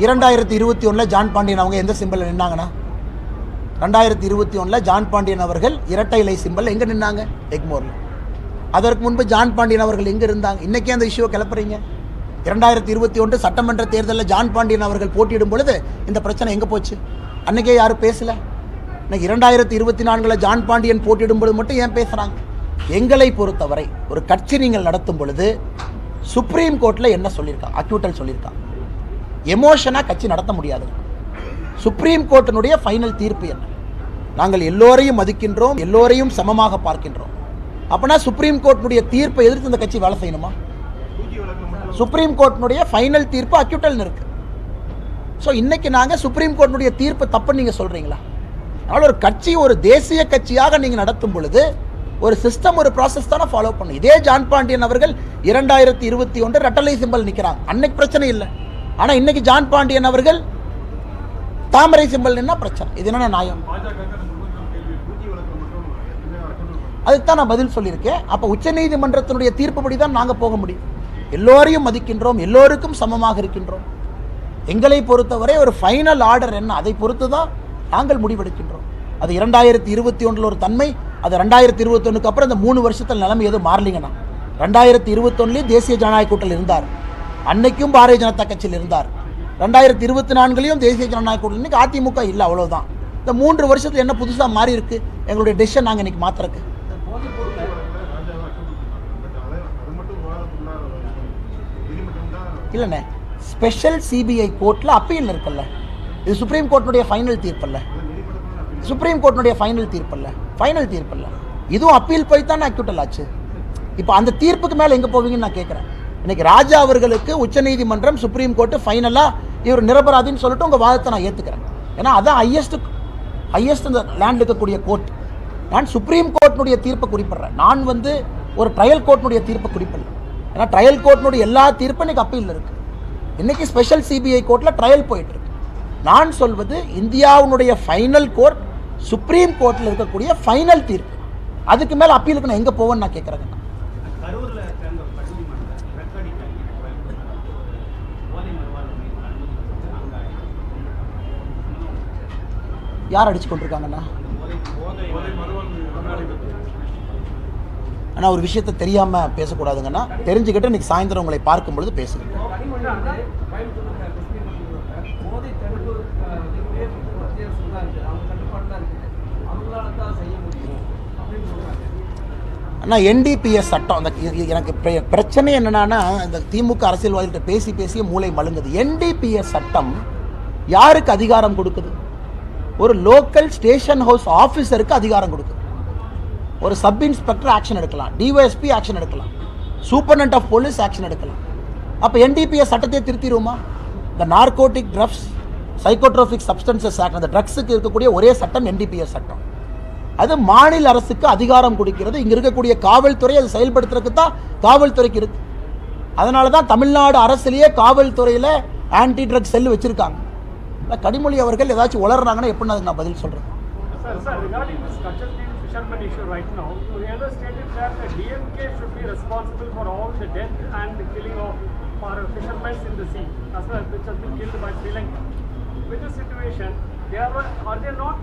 2021 ஜான் பாண்டியன் அவங்க எந்த சிம்பிளில் நின்னாங்கன்னா, 2021 ஜான் பாண்டியன் அவர்கள் இரட்டை இலை சிம்பிள் எங்கே நின்னாங்க? எக்மோரில். அதற்கு முன்பு ஜான் பாண்டியன் அவர்கள் எங்கே இருந்தாங்க? இன்றைக்கே அந்த இஷ்யூவை கிளப்புறீங்க. 2021 சட்டமன்ற தேர்தலில் ஜான் பாண்டியன் அவர்கள் போட்டியிடும் பொழுது இந்த பிரச்சனை எங்கே போச்சு? அன்றைக்கே யாரும் பேசலை. இன்னைக்கு 2024 ஜான் பாண்டியன் போட்டியிடும் பொழுது மட்டும் ஏன் பேசுகிறாங்க? எங்களை பொறுத்தவரை ஒரு கட்சி நீங்கள் நடத்தும் பொழுது சுப்ரீம் கோர்ட்டில் என்ன சொல்லியிருக்காங்க? அக்யூட்டல் சொல்லியிருக்காங்க. எமோஷனாக கட்சி நடத்த முடியாது. சுப்ரீம் கோர்ட்டினுடைய ஃபைனல் தீர்ப்பு என்ன? நாங்கள் எல்லோரையும் மதிக்கின்றோம், எல்லோரையும் சமமாக பார்க்கின்றோம். அப்படின்னா சுப்ரீம் கோர்ட்டினுடைய தீர்ப்பை எதிர்த்து இந்த கட்சி வேலை செய்யணுமா? சுப்ரீம் கோர்ட்டினுடைய ஃபைனல் தீர்ப்பு அக்யூட்டல்னு இருக்கு. ஸோ இன்னைக்கு நாங்கள் சுப்ரீம் கோர்ட்டினுடைய தீர்ப்பு தப்புன்னு நீங்கள் சொல்கிறீங்களா? அதனால் ஒரு கட்சி ஒரு தேசிய கட்சியாக நீங்கள் நடத்தும் பொழுது ஒரு சிஸ்டம், ஒரு ப்ராசஸ் தானே ஃபாலோ பண்ணும். இதே ஜான் பாண்டியன் அவர்கள் 2021 ரெட்டலை சிம்பல் நிற்கிறாங்க, அன்னைக்கு பிரச்சனை இல்லை. ஆனால் இன்னைக்கு ஜான் பாண்டியன் அவர்கள் தாமரை சிம்பல் நின்னா பிரச்சனை. இது என்ன நியாயம்? அதுதான் நான் பதில் சொல்லியிருக்கேன். அப்போ உச்சநீதிமன்றத்தினுடைய தீர்ப்புப்படி தான் நாங்கள் போக முடியும். எல்லோரையும் மதிக்கின்றோம், எல்லோருக்கும் சமமாக இருக்கின்றோம். எங்களை பொறுத்தவரை ஒரு ஃபைனல் ஆர்டர் என்ன, அதை பொறுத்து தான் நாங்கள் முடிவெடுக்கின்றோம். அது 2021 ஒரு தன்மை, அது 2021 அப்புறம் இந்த 3 வருஷத்தில் நிலைமை எதுவும் மாறலிங்கன்னா, 2021 தேசிய ஜனநாயக கூட்டத்தில் இருந்தார், அன்னைக்கும் பாரதிய ஜனதா கட்சியில் இருந்தார். 2024 தேசிய ஜனநாயக கூட்டத்தில், இன்னைக்கு அதிமுக இல்லை, அவ்வளோதான். இந்த 3 வருஷத்தில் என்ன புதுசாக மாறி இருக்கு? எங்களுடைய டெசிஷன் நாங்கள் இன்னைக்கு மாத்திரக்கு இல்லைண்ணே. ஸ்பெஷல் சிபிஐ கோர்ட்டில் அப்பீல் இருக்குல்ல, இது சுப்ரீம் கோர்ட்டினுடைய ஃபைனல் தீர்ப்பல்ல. சுப்ரீம் கோர்ட்டினுடைய ஃபைனல் தீர்ப்பல்ல, ஃபைனல் தீர்ப்பல்ல. இதுவும் அப்பீல் போய் தானே அக்யூட்டல் ஆச்சு. இப்போ அந்த தீர்ப்புக்கு மேலே எங்கே போவீங்கன்னு நான் கேட்குறேன். இன்னைக்கு ராஜா அவர்களுக்கு உச்சநீதிமன்றம் சுப்ரீம் கோர்ட்டு ஃபைனலாக இவர் நிரபராதின்னு சொல்லிட்டு உங்கள் வாதத்தை நான் ஏற்றுக்கிறேன். ஏன்னா அதான் ஹையஸ்ட் இந்த லேண்ட் இருக்கக்கூடிய கோர்ட். நான் சுப்ரீம் கோர்ட்டினுடைய தீர்ப்பை குறிப்பிட்றேன். நான் வந்து ஒரு ட்ரையல் கோர்ட்டினுடைய தீர்ப்பை குறிப்பிடல. ஏன்னா ட்ரையல் கோர்ட்டினுடைய எல்லா தீர்ப்பும் இன்னைக்கு அப்பீல் இருக்குது. இன்னைக்கு ஸ்பெஷல் சிபிஐ கோர்ட்டில் ட்ரையல் போயிட்டு இருக்கு. நான் சொல்வது இந்தியாவுடைய ஃபைனல் கோர்ட் சுப்ரீம் கோர்ட்டில் இருக்கக்கூடிய ஃபைனல் தீர்ப்பு. அதுக்கு மேலே அப்பீலுக்கு நான் எங்கே போவேன்னு நான் கேட்குறேங்க. யார் அடிச்சு கொண்டிருக்காங்கண்ணா? ஆனால் ஒரு விஷயத்தை தெரியாமல் பேசக்கூடாதுங்கண்ணா. தெரிஞ்சுக்கிட்டு இன்னைக்கு சாயந்தரம் உங்களை பார்க்கும் பொழுது பேசுகிறேன். ஆனால் NDPS சட்டம் அந்த எனக்கு பிரச்சனை என்னன்னா, இந்த திமுக அரசியல்வாதிகிட்ட பேசிய மூளை மழுங்குது. NDPS சட்டம் யாருக்கு அதிகாரம் கொடுக்குது? ஒரு லோக்கல் ஸ்டேஷன் ஹவுஸ் ஆஃபீஸருக்கு அதிகாரம் கொடுக்குது. ஒரு சப் இன்ஸ்பெக்டர் ஆக்ஷன் எடுக்கலாம், DYSP ஆக்ஷன் எடுக்கலாம், சூப்பர்டென்ட் ஆஃப் போலீஸ் ஆக்ஷன் எடுக்கலாம். அப்போ NDPS சட்டத்தை திருத்திடுவோமா? இந்த narcotic drugs psychotropic substances act, அந்த ட்ரக்ஸுக்கு இருக்கக்கூடிய ஒரே சட்டம் NDPS சட்டம். அது மாநில அரசுக்கு அதிகாரம் கொடுக்கிறது. இங்கே இருக்கக்கூடிய காவல்துறை அதை செயல்படுத்துறதுக்கு தான் காவல்துறைக்கு இருக்கு. அதனால தான் தமிழ்நாடு அரசுலேயே காவல்துறையில் ஆன்டி ட்ரக் செல் வச்சிருக்காங்க. கனிமொழி அவர்கள் ஏதாச்சும் உளறாங்கன்னா எப்படி அதுக்கு நான் பதில் சொல்றேன்? Sir, regarding this Kachatti fisherman issue right now, the other stated that the DMK should be responsible for all the death and the killing of fishermen in the sea, as well, which has been killed by Sri Lanka. With this situation, are they not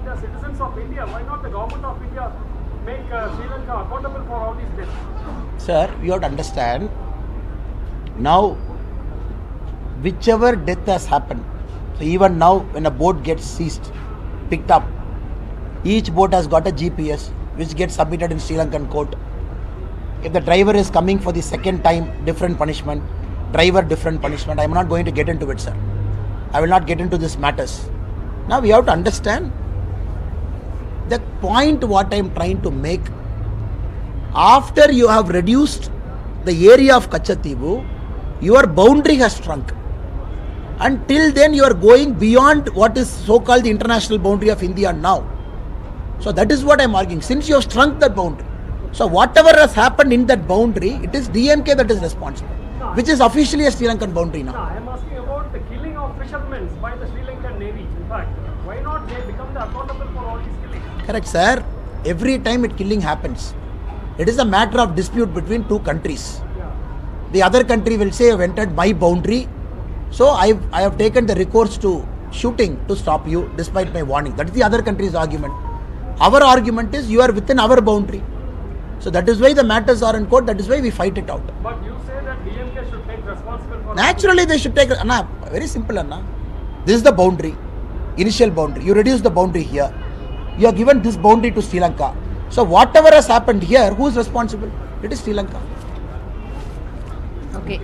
the citizens of India? Why not the government of India make Sri Lanka accountable for all these deaths? Sir, you have to understand. Now, whichever death has happened, so even now when a boat gets seized, picked up, each boat has got a GPS which gets submitted in Sri Lankan court. If the driver is coming for the second time, different punishment, driver different punishment. I am not going to get into it, sir. I will not get into these matters. Now we have to understand the point what I am trying to make. After you have reduced the area of Kachativu, your boundary has shrunk. Until then you are going beyond what is so called the international boundary of India now. So that is what I am arguing. Since you have shrunk that boundary, so whatever has happened in that boundary, it is DMK that is responsible, which is officially a Sri Lankan boundary now. I am asking about the killing of fishermen by the Sri Lankan Navy. In fact, why not they become the accountable for all these killings? Correct, sir. Every time it killing happens, it is a matter of dispute between two countries. The other country will say, I have entered my boundary, so I have taken the recourse to shooting to stop you despite my warning. That is the other country's argument. Our argument is you are within our boundary. So that is why the matters are in court. That is why we fight it out. But you say that DMK should take responsibility for... Naturally they should take... Anna, very simple, Anna. This is the boundary, initial boundary. You reduce the boundary here. You are given this boundary to Sri Lanka. So whatever has happened here, who is responsible? It is Sri Lanka. Okay.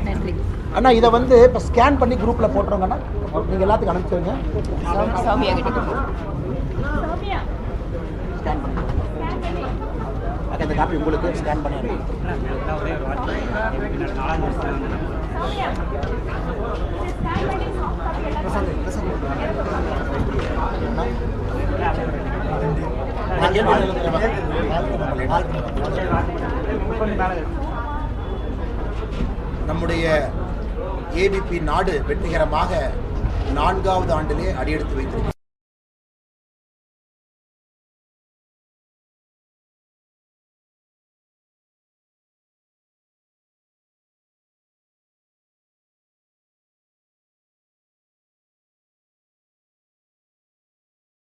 நன்றி. அண்ணா இதை வந்து இப்போ scan பண்ணி குரூப்பில் போட்டுருங்கண்ணா. நீங்கள் எல்லாத்துக்கும் அனுப்பிச்சிருங்க. சௌமியா கிட்ட scan பண்ணி இந்த காப்பி உங்களுக்கு ஸ்கேன் பண்ணி நம்முடைய ஏபிபி நாடு வெற்றிகரமாக 4வது ஆண்டிலே அடியெடுத்து வைத்திருக்கிறது.